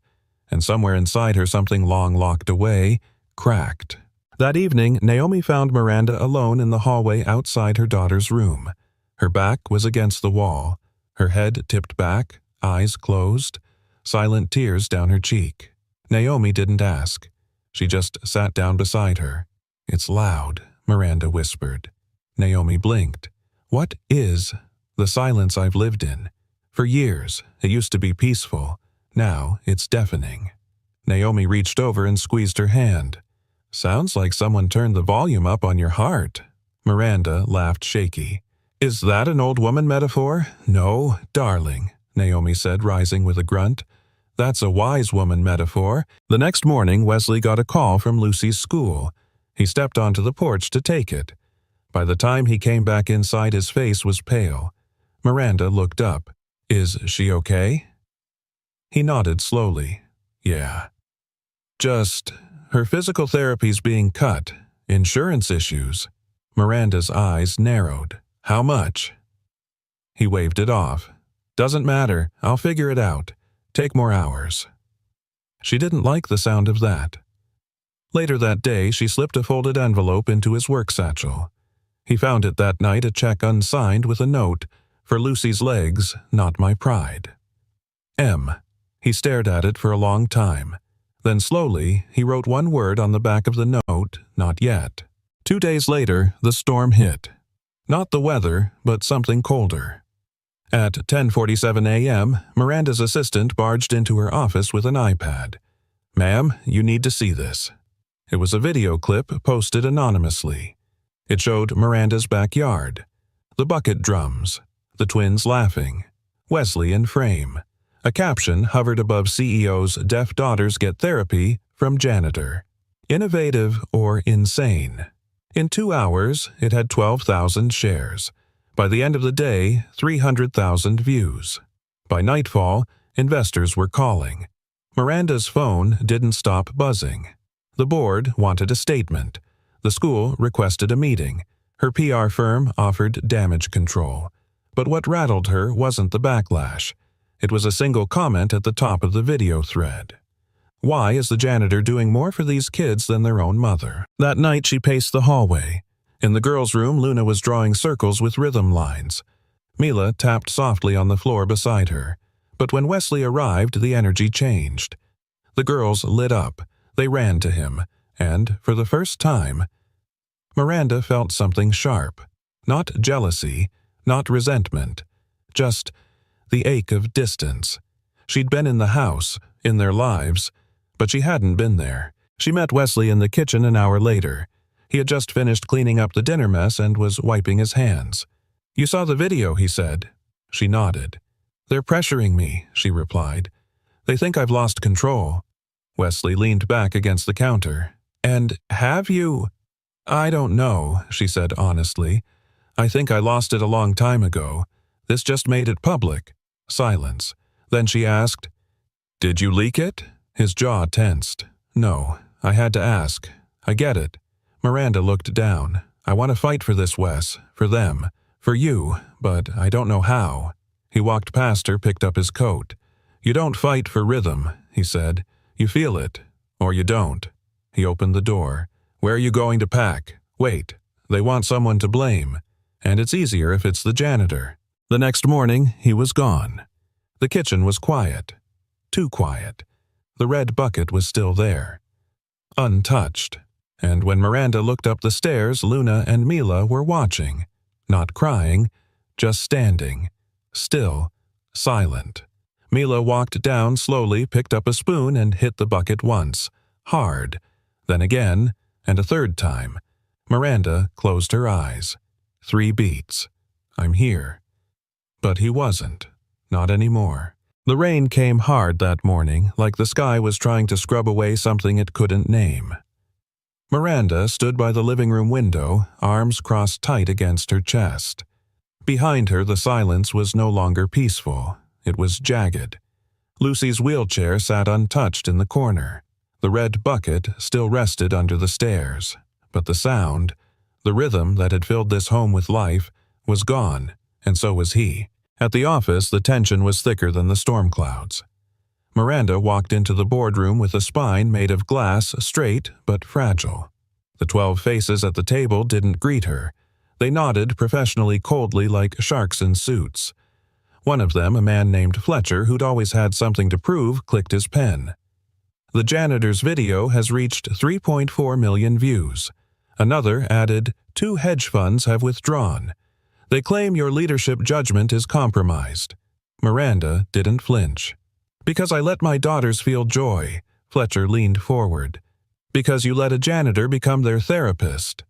And somewhere inside her, something long locked away cracked. That evening, Naomi found Miranda alone in the hallway outside her daughter's room. Her back was against the wall, her head tipped back, eyes closed, silent tears down her cheek. Naomi didn't ask. She just sat down beside her. "It's loud," Miranda whispered. Naomi blinked. "What is the silence I've lived in? For years, it used to be peaceful. Now it's deafening." Naomi reached over and squeezed her hand. Sounds like someone turned the volume up on your heart. Miranda laughed shaky. Is that an old woman metaphor? No, darling, Naomi said, rising with a grunt. That's a wise woman metaphor. The next morning, Wesley got a call from Lucy's school. He stepped onto the porch to take it. By the time he came back inside, his face was pale. Miranda looked up. Is she okay? He nodded slowly. Yeah. Just, her physical therapy's being cut. Insurance issues. Miranda's eyes narrowed. How much? He waved it off. Doesn't matter. I'll figure it out. Take more hours. She didn't like the sound of that. Later that day, she slipped a folded envelope into his work satchel. He found it that night, a check unsigned with a note, for Lucy's legs, not my pride. M. He stared at it for a long time. Then slowly, he wrote one word on the back of the note, not yet. 2 days later, the storm hit. Not the weather, but something colder. At 10:47 a.m., Miranda's assistant barged into her office with an iPad. Ma'am, you need to see this. It was a video clip posted anonymously. It showed Miranda's backyard, the bucket drums, the twins laughing, Wesley in frame. A caption hovered above CEO's Deaf Daughters Get Therapy from Janitor. Innovative or insane? In 2 hours, it had 12,000 shares. By the end of the day, 300,000 views. By nightfall, investors were calling. Miranda's phone didn't stop buzzing. The board wanted a statement. The school requested a meeting. Her PR firm offered damage control. But what rattled her wasn't the backlash. It was a single comment at the top of the video thread. Why is the janitor doing more for these kids than their own mother? That night she paced the hallway. In the girls' room, Luna was drawing circles with rhythm lines. Mila tapped softly on the floor beside her. But when Wesley arrived, the energy changed. The girls lit up. They ran to him. And, for the first time, Miranda felt something sharp. Not jealousy, not resentment. Just the ache of distance. She'd been in the house, in their lives, but she hadn't been there. She met Wesley in the kitchen an hour later. He had just finished cleaning up the dinner mess and was wiping his hands. You saw the video, he said. She nodded. They're pressuring me, she replied. They think I've lost control. Wesley leaned back against the counter. And have you? I don't know, she said honestly. I think I lost it a long time ago. This just made it public. Silence. Then she asked, Did you leak it? His jaw tensed. No, I had to ask. I get it. Miranda looked down. I want to fight for this, Wes. For them. For you. But I don't know how. He walked past her, picked up his coat. You don't fight for rhythm, he said. You feel it. Or you don't. He opened the door. Where are you going to pack? Wait. They want someone to blame. And it's easier if it's the janitor. The next morning, he was gone. The kitchen was quiet. Too quiet. The red bucket was still there. Untouched. And when Miranda looked up the stairs, Luna and Mila were watching. Not crying, just standing. Still. Silent. Mila walked down slowly, picked up a spoon, and hit the bucket once. Hard. Then again, and a third time. Miranda closed her eyes. 3 beats. I'm here. But he wasn't. Not anymore. The rain came hard that morning, like the sky was trying to scrub away something it couldn't name. Miranda stood by the living room window, arms crossed tight against her chest. Behind her, the silence was no longer peaceful. It was jagged. Lucy's wheelchair sat untouched in the corner. The red bucket still rested under the stairs. But the sound, the rhythm that had filled this home with life, was gone, and so was he. At the office, the tension was thicker than the storm clouds. Miranda walked into the boardroom with a spine made of glass, straight but fragile. The 12 faces at the table didn't greet her. They nodded professionally coldly like sharks in suits. One of them, a man named Fletcher, who'd always had something to prove, clicked his pen. The janitor's video has reached 3.4 million views. Another added, 2 hedge funds have withdrawn. They claim your leadership judgment is compromised. Miranda didn't flinch. Because I let my daughters feel joy, Fletcher leaned forward. Because you let a janitor become their therapist.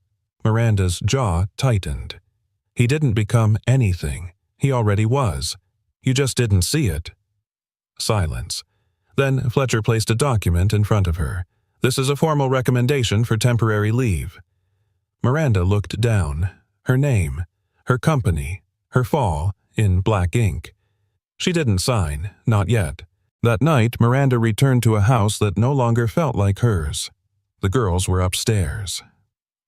Miranda's jaw tightened. He didn't become anything. He already was. You just didn't see it. Silence. Then Fletcher placed a document in front of her. This is a formal recommendation for temporary leave. Miranda looked down. Her name, her company, her fall, in black ink. She didn't sign, not yet. That night, Miranda returned to a house that no longer felt like hers. The girls were upstairs.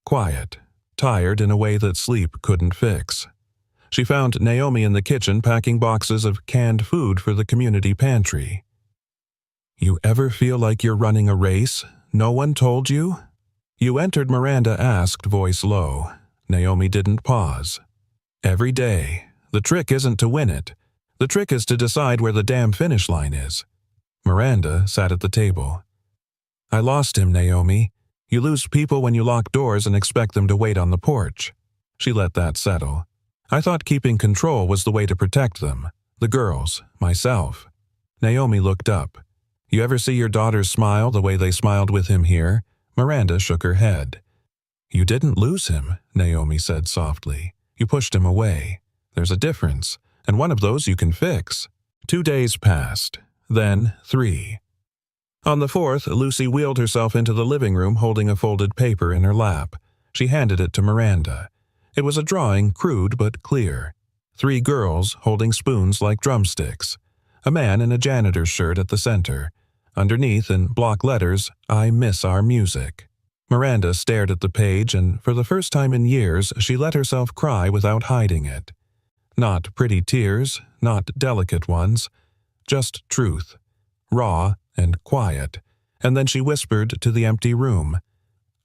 Quiet, tired in a way that sleep couldn't fix. She found Naomi in the kitchen packing boxes of canned food for the community pantry. "You ever feel like you're running a race? No one told you?" "You entered," Miranda asked, voice low. Naomi didn't pause. "Every day. The trick isn't to win it. The trick is to decide where the damn finish line is." Miranda sat at the table. "I lost him, Naomi. You lose people when you lock doors and expect them to wait on the porch." She let that settle. "I thought keeping control was the way to protect them. The girls, myself." Naomi looked up. "You ever see your daughters smile the way they smiled with him here?" Miranda shook her head. "You didn't lose him," Naomi said softly. "You pushed him away. There's a difference, and one of those you can fix." 2 days passed, then 3. On the 4th, Lucy wheeled herself into the living room holding a folded paper in her lap. She handed it to Miranda. It was a drawing, crude but clear. 3 girls holding spoons like drumsticks. A man in a janitor's shirt at the center. Underneath, in block letters, "I miss our music." Miranda stared at the page, and for the first time in years, she let herself cry without hiding it. Not pretty tears, not delicate ones, just truth, raw and quiet. And then she whispered to the empty room,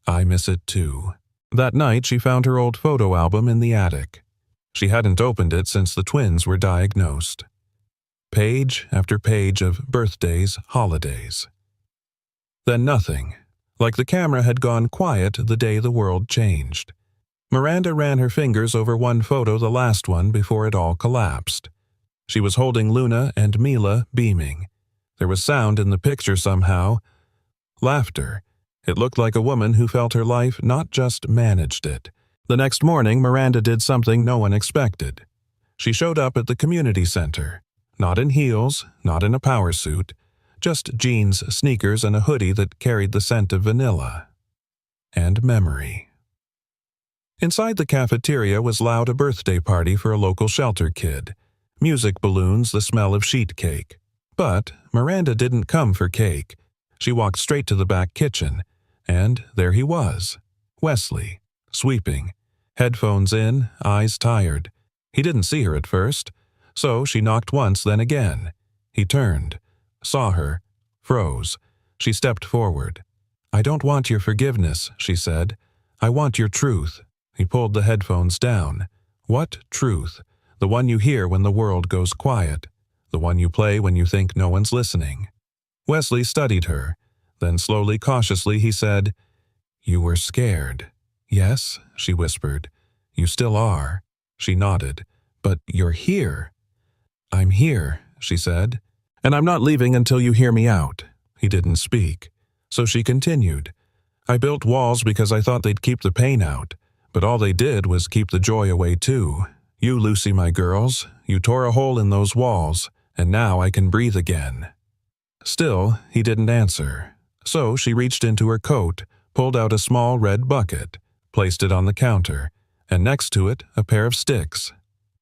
"I miss it too." That night she found her old photo album in the attic. She hadn't opened it since the twins were diagnosed. Page after page of birthdays, holidays. Then nothing. Like the camera had gone quiet the day the world changed. Miranda ran her fingers over one photo, the last one, before it all collapsed. She was holding Luna and Mila, beaming. There was sound in the picture somehow. Laughter. It looked like a woman who felt her life, not just managed it. The next morning, Miranda did something no one expected. She showed up at the community center. Not in heels, not in a power suit. Just jeans, sneakers, and a hoodie that carried the scent of vanilla. And memory. Inside the cafeteria was loud a birthday party for a local shelter kid. Music balloons, the smell of sheet cake. But Miranda didn't come for cake. She walked straight to the back kitchen, and there he was. Wesley, sweeping. Headphones in, eyes tired. He didn't see her at first, so she knocked once, then again. He turned. Saw her, froze. She stepped forward. "I don't want your forgiveness," she said. "I want your truth." He pulled the headphones down. "What truth? The one you hear when the world goes quiet. The one you play when you think no one's listening." Wesley studied her. Then slowly, cautiously, he said, "You were scared." "Yes," she whispered. "You still are." She nodded. "But you're here." "I'm here," she said. "And I'm not leaving until you hear me out." He didn't speak. So she continued. "I built walls because I thought they'd keep the pain out, but all they did was keep the joy away too. You, Lucy, my girls, you tore a hole in those walls, and now I can breathe again." Still, he didn't answer. So she reached into her coat, pulled out a small red bucket, placed it on the counter, and next to it a pair of sticks.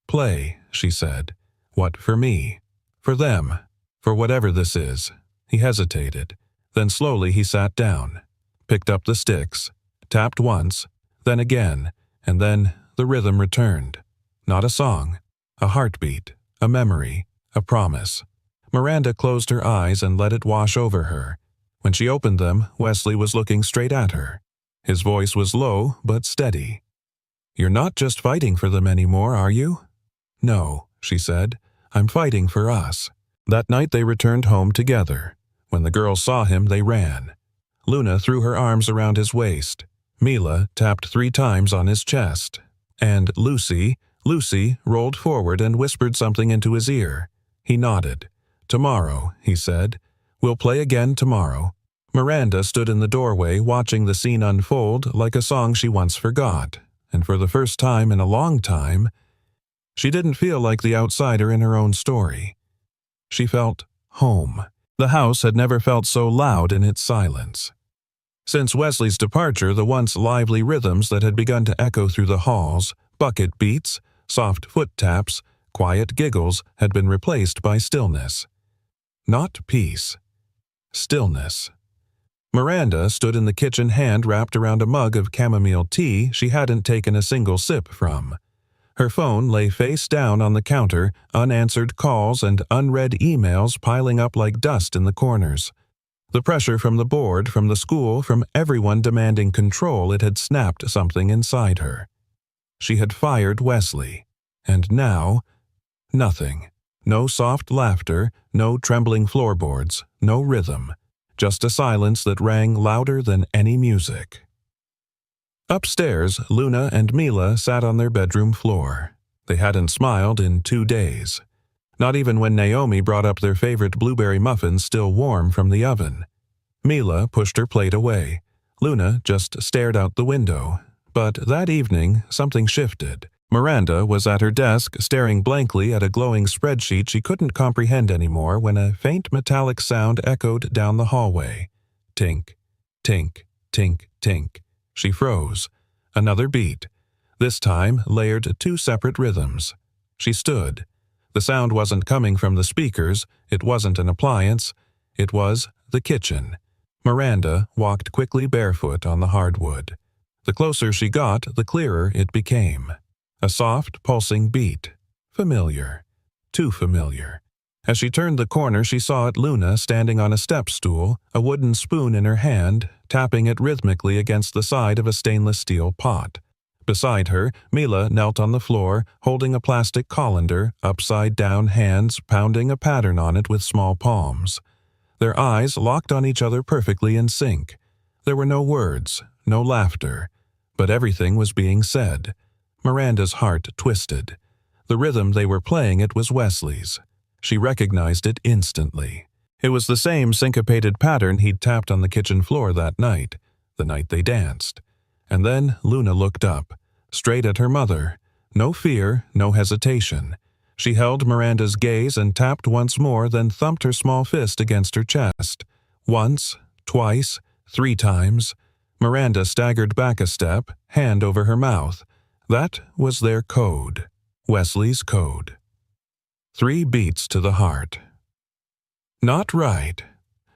"Play," she said. "What for me? For them. For whatever this is." He hesitated. Then slowly he sat down, picked up the sticks, tapped once, then again, and then the rhythm returned. Not a song, a heartbeat, a memory, a promise. Miranda closed her eyes and let it wash over her. When she opened them, Wesley was looking straight at her. His voice was low but steady. "You're not just fighting for them anymore, are you?" "No," she said. "I'm fighting for us." That night they returned home together. When the girls saw him, they ran. Luna threw her arms around his waist. Mila tapped 3 times on his chest. And Lucy rolled forward and whispered something into his ear. He nodded. "Tomorrow," he said. "We'll play again tomorrow. Miranda stood in the doorway watching the scene unfold like a song she once forgot, and for the first time in a long time, she didn't feel like the outsider in her own story. She felt home. The house had never felt so loud in its silence. Since Wesley's departure, the once lively rhythms that had begun to echo through the halls, bucket beats, soft foot taps, quiet giggles, had been replaced by stillness. Not peace. Stillness. Miranda stood in the kitchen, hand wrapped around a mug of chamomile tea she hadn't taken a single sip from. Her phone lay face down on the counter, unanswered calls and unread emails piling up like dust in the corners. The pressure from the board, from the school, from everyone demanding control, it had snapped something inside her. She had fired Wesley. And now, nothing. No soft laughter, no trembling floorboards, no rhythm. Just a silence that rang louder than any music. Upstairs, Luna and Mila sat on their bedroom floor. They hadn't smiled in 2 days. Not even when Naomi brought up their favorite blueberry muffins still warm from the oven. Mila pushed her plate away. Luna just stared out the window. But that evening, something shifted. Miranda was at her desk staring blankly at a glowing spreadsheet she couldn't comprehend anymore when a faint metallic sound echoed down the hallway. Tink, tink, tink, tink. She froze. Another beat. This time layered 2 separate rhythms. She stood. The sound wasn't coming from the speakers. It wasn't an appliance. It was the kitchen. Miranda walked quickly barefoot on the hardwood. The closer she got, the clearer it became. A soft, pulsing beat. Familiar. Too familiar. As she turned the corner, she saw Luna standing on a step stool, a wooden spoon in her hand, tapping it rhythmically against the side of a stainless steel pot. Beside her, Mila knelt on the floor, holding a plastic colander, upside-down hands pounding a pattern on it with small palms. Their eyes locked on each other perfectly in sync. There were no words, no laughter, but everything was being said. Miranda's heart twisted. The rhythm they were playing, it was Wesley's. She recognized it instantly. It was the same syncopated pattern he'd tapped on the kitchen floor that night, the night they danced. And then Luna looked up, straight at her mother. No fear, no hesitation. She held Miranda's gaze and tapped once more, then thumped her small fist against her chest. Once, twice, 3 times. Miranda staggered back a step, hand over her mouth. That was their code. Wesley's code. 3 beats to the heart. Not right.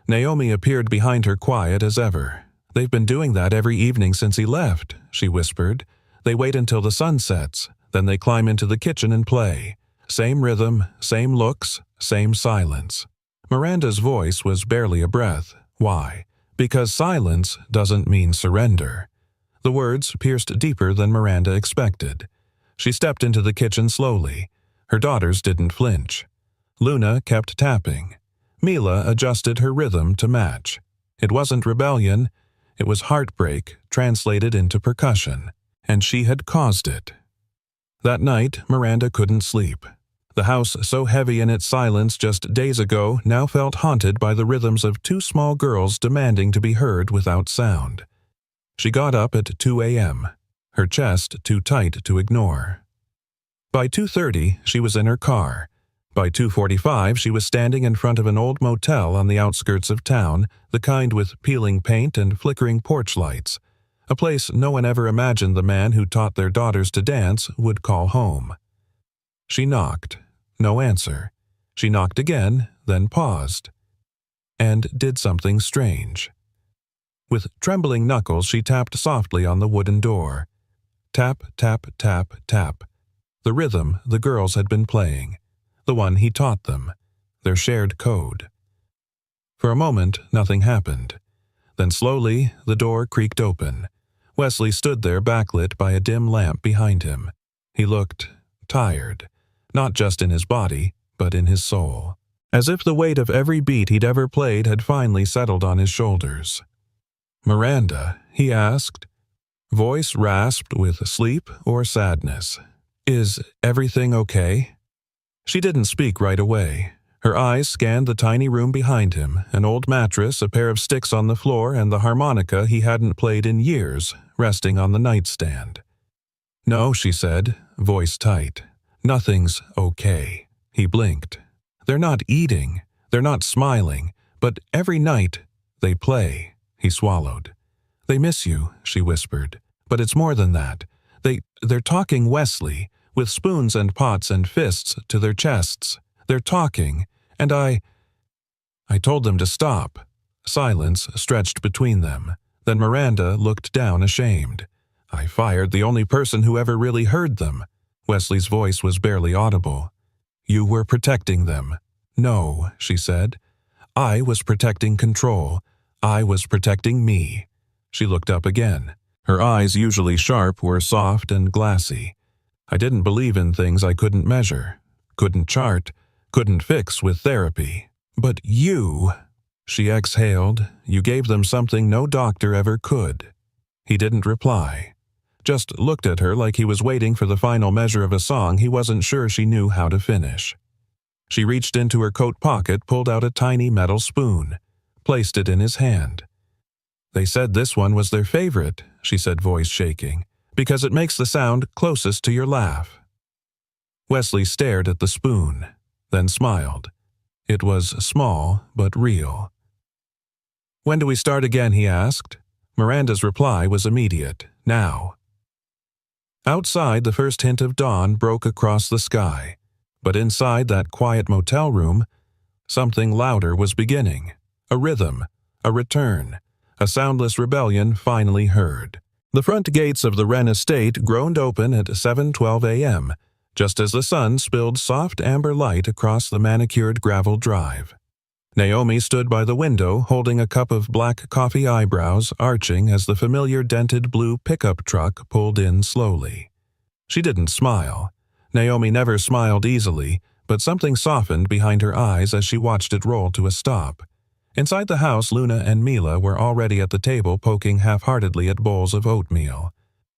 Naomi appeared behind her, quiet as ever. They've been doing that every evening since he left, she whispered. They wait until the sun sets, then they climb into the kitchen and play. Same rhythm, same looks, same silence. Miranda's voice was barely a breath. Why? Because silence doesn't mean surrender. The words pierced deeper than Miranda expected. She stepped into the kitchen slowly. Her daughters didn't flinch. Luna kept tapping. Mila adjusted her rhythm to match. It wasn't rebellion. It was heartbreak translated into percussion. And she had caused it. That night, Miranda couldn't sleep. The house, so heavy in its silence just days ago, now felt haunted by the rhythms of 2 small girls demanding to be heard without sound. She got up at 2 a.m., her chest too tight to ignore. By 2:30, she was in her car. By 2:45, she was standing in front of an old motel on the outskirts of town, the kind with peeling paint and flickering porch lights, a place no one ever imagined the man who taught their daughters to dance would call home. She knocked. No answer. She knocked again, then paused, and did something strange. With trembling knuckles, she tapped softly on the wooden door. Tap, tap, tap, tap. The rhythm the girls had been playing. The one he taught them. Their shared code. For a moment, nothing happened. Then slowly, the door creaked open. Wesley stood there backlit by a dim lamp behind him. He looked tired, not just in his body, but in his soul. As if the weight of every beat he'd ever played had finally settled on his shoulders. "Miranda," he asked. Voice rasped with sleep or sadness. "Is everything okay?" She didn't speak right away. Her eyes scanned the tiny room behind him, an old mattress, a pair of sticks on the floor, and the harmonica he hadn't played in years, resting on the nightstand. "No," she said, voice tight. "Nothing's okay." He blinked. "They're not eating. They're not smiling. But every night, they play." He swallowed. "They miss you," she whispered. "But it's more than that. They're talking Wesley, with spoons and pots and fists to their chests. They're talking, and I told them to stop." Silence stretched between them. Then Miranda looked down ashamed. "I fired the only person who ever really heard them." Wesley's voice was barely audible. "You were protecting them." "No," she said. "I was protecting control. I was protecting me." She looked up again. Her eyes, usually sharp, were soft and glassy. "I didn't believe in things I couldn't measure, couldn't chart, couldn't fix with therapy. But you," she exhaled, "you gave them something no doctor ever could." He didn't reply, just looked at her like he was waiting for the final measure of a song he wasn't sure she knew how to finish. She reached into her coat pocket, pulled out a tiny metal spoon, placed it in his hand. "They said this one was their favorite," she said, voice shaking, "because it makes the sound closest to your laugh." Wesley stared at the spoon, then smiled. It was small but real. "When do we start again?" he asked. Miranda's reply was immediate. "Now." Outside, the first hint of dawn broke across the sky, but inside that quiet motel room, something louder was beginning. A rhythm, a return, a soundless rebellion finally heard. The front gates of the Wren estate groaned open at 7:12 a.m., just as the sun spilled soft amber light across the manicured gravel drive. Naomi stood by the window, holding a cup of black coffee, eyebrows arching as the familiar dented blue pickup truck pulled in slowly. She didn't smile. Naomi never smiled easily, but something softened behind her eyes as she watched it roll to a stop. Inside the house, Luna and Mila were already at the table poking half-heartedly at bowls of oatmeal.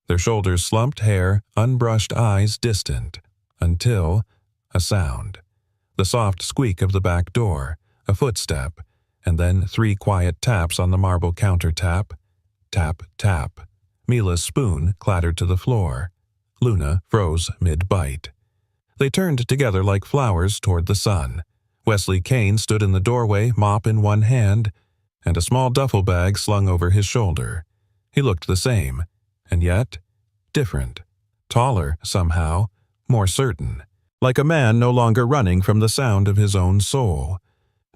Their shoulders slumped, hair, unbrushed, eyes distant. Until a sound. The soft squeak of the back door, a footstep, and then 3 quiet taps on the marble countertop. Tap, tap. Mila's spoon clattered to the floor. Luna froze mid-bite. They turned together like flowers toward the sun. Wesley Kane stood in the doorway, mop in one hand, and a small duffel bag slung over his shoulder. He looked the same, and yet different. Taller, somehow, more certain. Like a man no longer running from the sound of his own soul.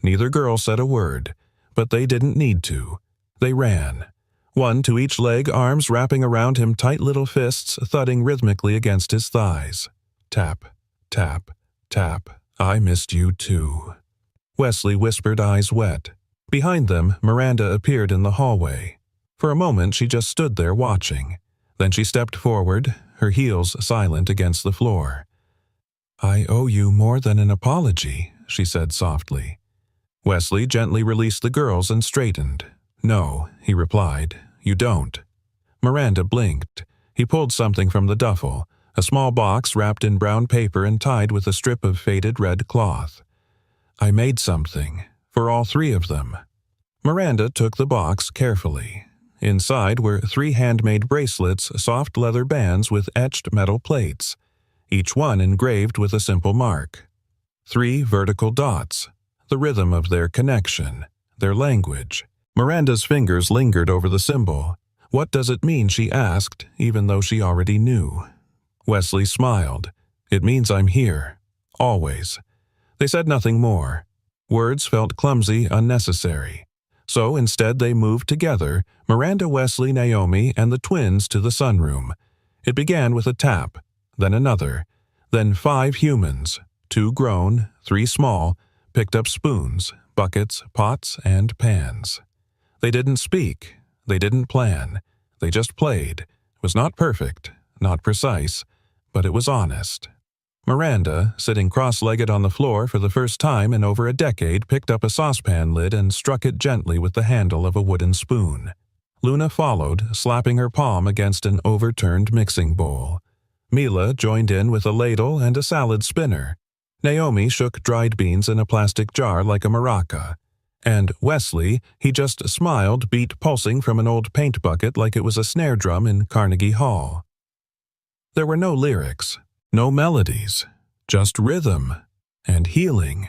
Neither girl said a word, but they didn't need to. They ran. One to each leg, arms wrapping around him, tight little fists thudding rhythmically against his thighs. Tap, tap, tap. "I missed you too." Wesley whispered, eyes wet. Behind them, Miranda appeared in the hallway. For a moment, she just stood there watching. Then she stepped forward, her heels silent against the floor. "I owe you more than an apology," she said softly. Wesley gently released the girls and straightened. "No," he replied, "you don't." Miranda blinked. He pulled something from the duffel, a small box wrapped in brown paper and tied with a strip of faded red cloth. "I made something, for all 3 of them." Miranda took the box carefully. Inside were 3 handmade bracelets, soft leather bands with etched metal plates, each one engraved with a simple mark. 3 vertical dots, the rhythm of their connection, their language. Miranda's fingers lingered over the symbol. "What does it mean?" she asked, even though she already knew. Wesley smiled. "It means I'm here. Always." They said nothing more. Words felt clumsy, unnecessary. So instead they moved together, Miranda, Wesley, Naomi, and the twins to the sunroom. It began with a tap, then another, then 5 humans, 2 grown, 3 small, picked up spoons, buckets, pots, and pans. They didn't speak. They didn't plan. They just played. It was not perfect, not precise, but it was honest. Miranda, sitting cross-legged on the floor for the first time in over a decade, picked up a saucepan lid and struck it gently with the handle of a wooden spoon. Luna followed, slapping her palm against an overturned mixing bowl. Mila joined in with a ladle and a salad spinner. Naomi shook dried beans in a plastic jar like a maraca. And Wesley, he just smiled, beat pulsing from an old paint bucket like it was a snare drum in Carnegie Hall. There were no lyrics, no melodies, just rhythm and healing.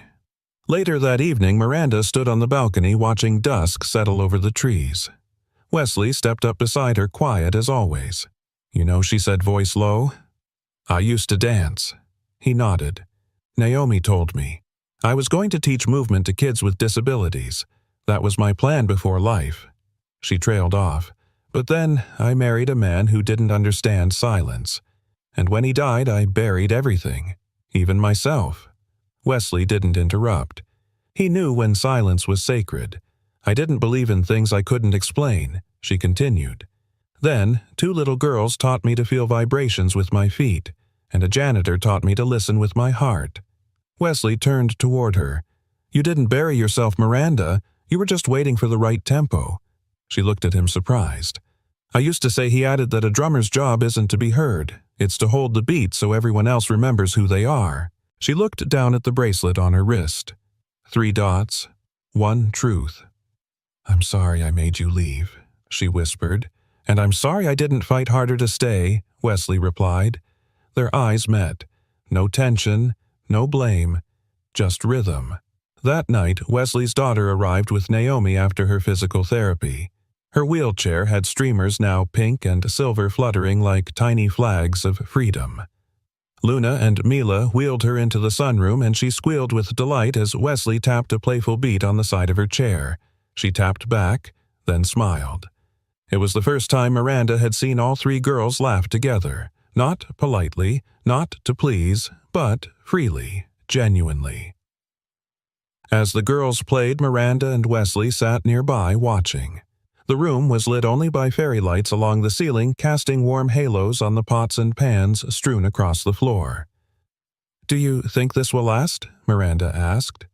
Later that evening, Miranda stood on the balcony watching dusk settle over the trees. Wesley stepped up beside her, quiet as always. "You know," she said, voice low, "I used to dance." He nodded. "Naomi told me. I was going to teach movement to kids with disabilities. That was my plan before life." She trailed off. "But then I married a man who didn't understand silence. And when he died, I buried everything, even myself." Wesley didn't interrupt. He knew when silence was sacred. "I didn't believe in things I couldn't explain," she continued. "Then, 2 little girls taught me to feel vibrations with my feet, and a janitor taught me to listen with my heart." Wesley turned toward her. "You didn't bury yourself, Miranda. You were just waiting for the right tempo." She looked at him surprised. "I used to say," he added, "that a drummer's job isn't to be heard. It's to hold the beat so everyone else remembers who they are." She looked down at the bracelet on her wrist. 3 dots, 1 truth. "I'm sorry I made you leave," she whispered. "And I'm sorry I didn't fight harder to stay," Wesley replied. Their eyes met. No tension, no blame, just rhythm. That night, Wesley's daughter arrived with Naomi after her physical therapy. Her wheelchair had streamers, now pink and silver, fluttering like tiny flags of freedom. Luna and Mila wheeled her into the sunroom, and she squealed with delight as Wesley tapped a playful beat on the side of her chair. She tapped back, then smiled. It was the first time Miranda had seen all 3 girls laugh together, not politely, not to please, but freely, genuinely. As the girls played, Miranda and Wesley sat nearby watching. The room was lit only by fairy lights along the ceiling, casting warm halos on the pots and pans strewn across the floor. "Do you think this will last?" Miranda asked.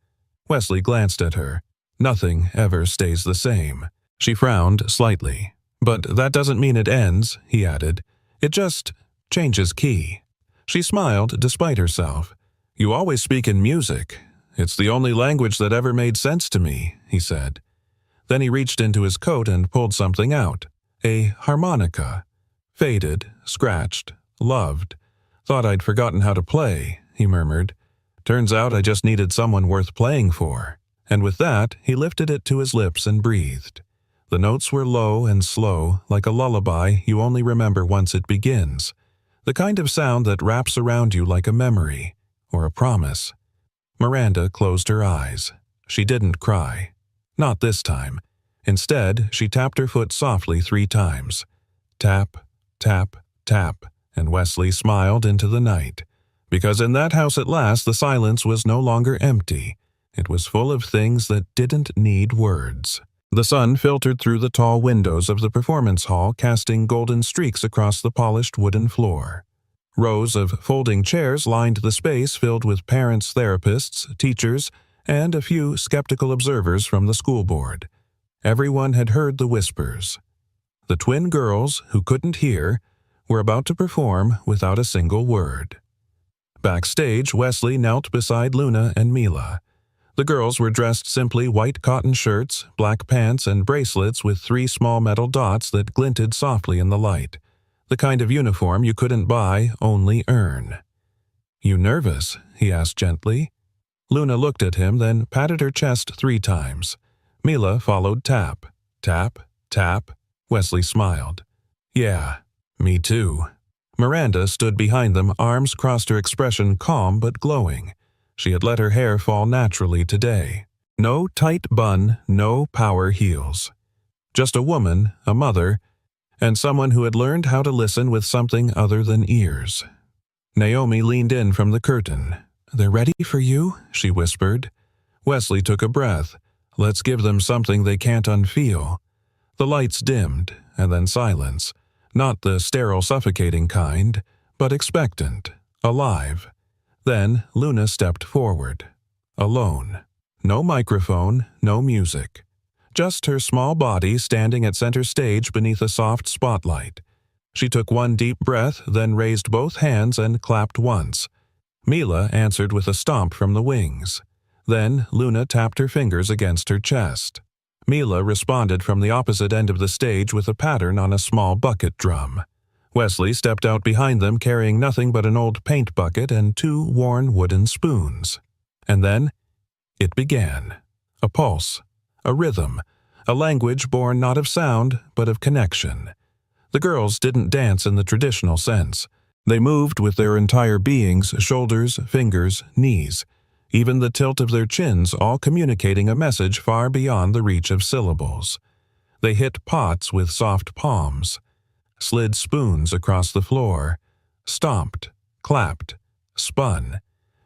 Wesley glanced at her. "Nothing ever stays the same." She frowned slightly. "But that doesn't mean it ends," he added. "It just changes key." She smiled despite herself. "You always speak in music. It's the only language that ever made sense to me," he said. Then he reached into his coat and pulled something out. A harmonica. "Faded, scratched, loved. Thought I'd forgotten how to play," he murmured. "Turns out I just needed someone worth playing for." And with that, he lifted it to his lips and breathed. The notes were low and slow, like a lullaby you only remember once it begins. The kind of sound that wraps around you like a memory, or a promise. Miranda closed her eyes. She didn't cry. Not this time. Instead, she tapped her foot softly 3 times. Tap, tap, tap, and Wesley smiled into the night. Because in that house at last, the silence was no longer empty. It was full of things that didn't need words. The sun filtered through the tall windows of the performance hall, casting golden streaks across the polished wooden floor. Rows of folding chairs lined the space, filled with parents, therapists, teachers, and a few skeptical observers from the school board. Everyone had heard the whispers. The twin girls, who couldn't hear, were about to perform without a single word. Backstage, Wesley knelt beside Luna and Mila. The girls were dressed simply: white cotton shirts, black pants, and bracelets with 3 small metal dots that glinted softly in the light. The kind of uniform you couldn't buy, only earn. "You nervous?" he asked gently. Luna looked at him, then patted her chest 3 times. Mila followed tap, tap, tap. Wesley smiled. "Yeah, me too." Miranda stood behind them, arms crossed, her expression calm but glowing. She had let her hair fall naturally today. No tight bun, no power heels. Just a woman, a mother, and someone who had learned how to listen with something other than ears. Naomi leaned in from the curtain. "They're ready for you," she whispered. Wesley took a breath. Let's give them something they can't unfeel. The lights dimmed, and then silence. Not the sterile, suffocating kind, but expectant, alive. Then Luna stepped forward. Alone. No microphone, no music. Just her small body standing at center stage beneath a soft spotlight. She took 1 deep breath, then raised both hands and clapped once. Mila answered with a stomp from the wings. Then Luna tapped her fingers against her chest. Mila responded from the opposite end of the stage with a pattern on a small bucket drum. Wesley stepped out behind them carrying nothing but an old paint bucket and 2 worn wooden spoons. And then it began. A pulse, a rhythm, a language born not of sound but of connection. The girls didn't dance in the traditional sense. They moved with their entire beings, shoulders, fingers, knees, even the tilt of their chins, all communicating a message far beyond the reach of syllables. They hit pots with soft palms, slid spoons across the floor, stomped, clapped, spun,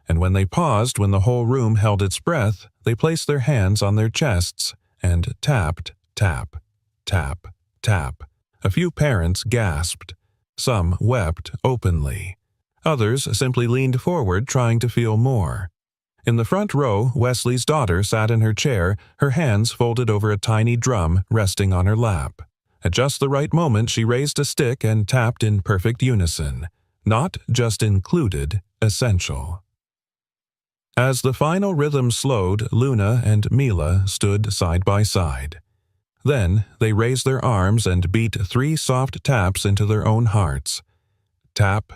and when they paused when the whole room held its breath, they placed their hands on their chests and tapped, tap, tap, tap. A few parents gasped. Some wept openly. Others simply leaned forward trying to feel more. In the front row, Wesley's daughter sat in her chair, her hands folded over a tiny drum resting on her lap. At just the right moment, she raised a stick and tapped in perfect unison. Not just included, essential. As the final rhythm slowed, Luna and Mila stood side by side. Then they raised their arms and beat 3 soft taps into their own hearts. Tap,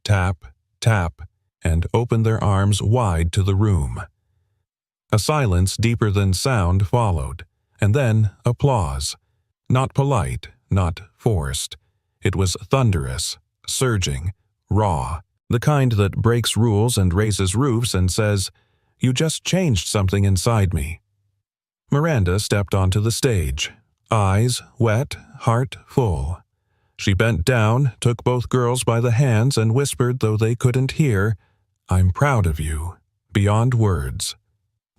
tap, tap, and opened their arms wide to the room. A silence deeper than sound followed, and then applause. Not polite, not forced. It was thunderous, surging, raw, the kind that breaks rules and raises roofs and says, "You just changed something inside me." Miranda stepped onto the stage, eyes wet, heart full. She bent down, took both girls by the hands, and whispered, though they couldn't hear, "I'm proud of you, beyond words."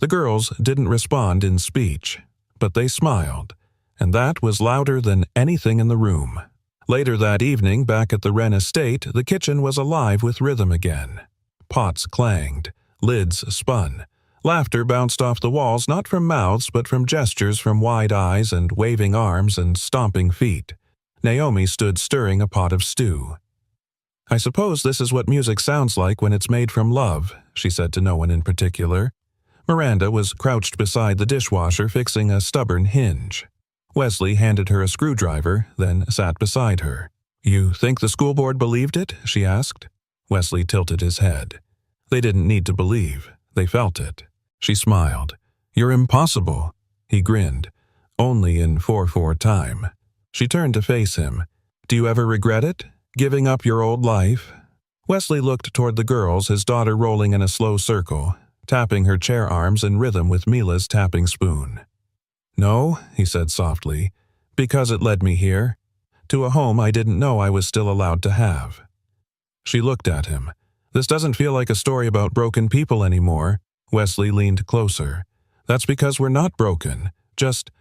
The girls didn't respond in speech, but they smiled, and that was louder than anything in the room. Later that evening, back at the Wren estate, the kitchen was alive with rhythm again. Pots clanged, lids spun. Laughter bounced off the walls not from mouths but from gestures from wide eyes and waving arms and stomping feet. Naomi stood stirring a pot of stew. "I suppose this is what music sounds like when it's made from love," she said to no one in particular. Miranda was crouched beside the dishwasher fixing a stubborn hinge. Wesley handed her a screwdriver, then sat beside her. "You think the school board believed it?" she asked. Wesley tilted his head. They didn't need to believe. They felt it. She smiled. "You're impossible." He grinned. "Only in 4/4 time." She turned to face him. "Do you ever regret it? Giving up your old life?" Wesley looked toward the girls, his daughter rolling in a slow circle, tapping her chair arms in rhythm with Mila's tapping spoon. "No," he said softly, "because it led me here, to a home I didn't know I was still allowed to have." She looked at him. "This doesn't feel like a story about broken people anymore." Wesley leaned closer. "That's because we're not broken, just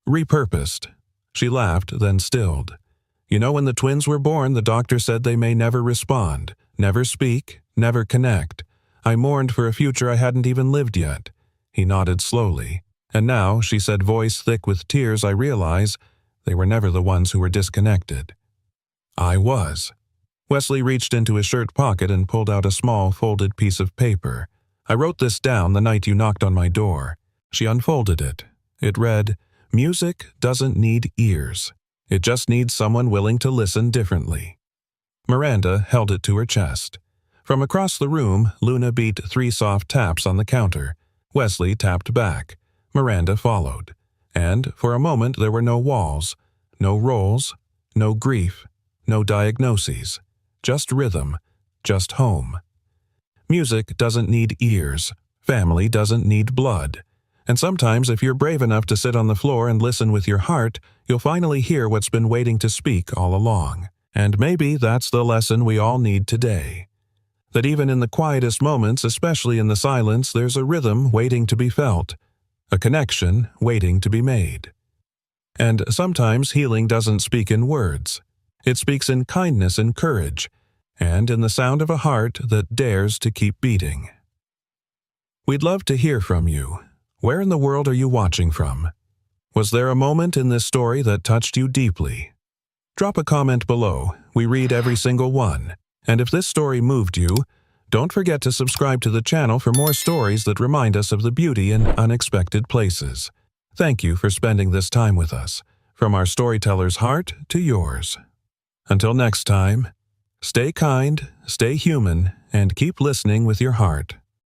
repurposed." She laughed, then stilled. "You know, when the twins were born, the doctor said they may never respond, never speak, never connect. I mourned for a future I hadn't even lived yet." He nodded slowly. "And now," she said, voice thick with tears, "I realize they were never the ones who were disconnected. I was." Wesley reached into his shirt pocket and pulled out a small, folded piece of paper. "I wrote this down the night you knocked on my door." She unfolded it. It read, "Music doesn't need ears. It just needs someone willing to listen differently." Miranda held it to her chest. From across the room, Luna beat 3 soft taps on the counter. Wesley tapped back. Miranda followed. And, for a moment, there were no walls, no roles, no grief, no diagnoses. Just rhythm, just home. Music doesn't need ears. Family doesn't need blood. And sometimes, if you're brave enough to sit on the floor and listen with your heart, you'll finally hear what's been waiting to speak all along. And maybe that's the lesson we all need today. That even in the quietest moments, especially in the silence, there's a rhythm waiting to be felt. A connection waiting to be made. And sometimes healing doesn't speak in words. It speaks in kindness and courage, and in the sound of a heart that dares to keep beating. We'd love to hear from you. Where in the world are you watching from? Was there a moment in this story that touched you deeply? Drop a comment below. We read every single one. And if this story moved you, Don't forget to subscribe to the channel for more stories that remind us of the beauty in unexpected places. Thank you for spending this time with us, from our storyteller's heart to yours. Until next time, stay kind, stay human, and keep listening with your heart.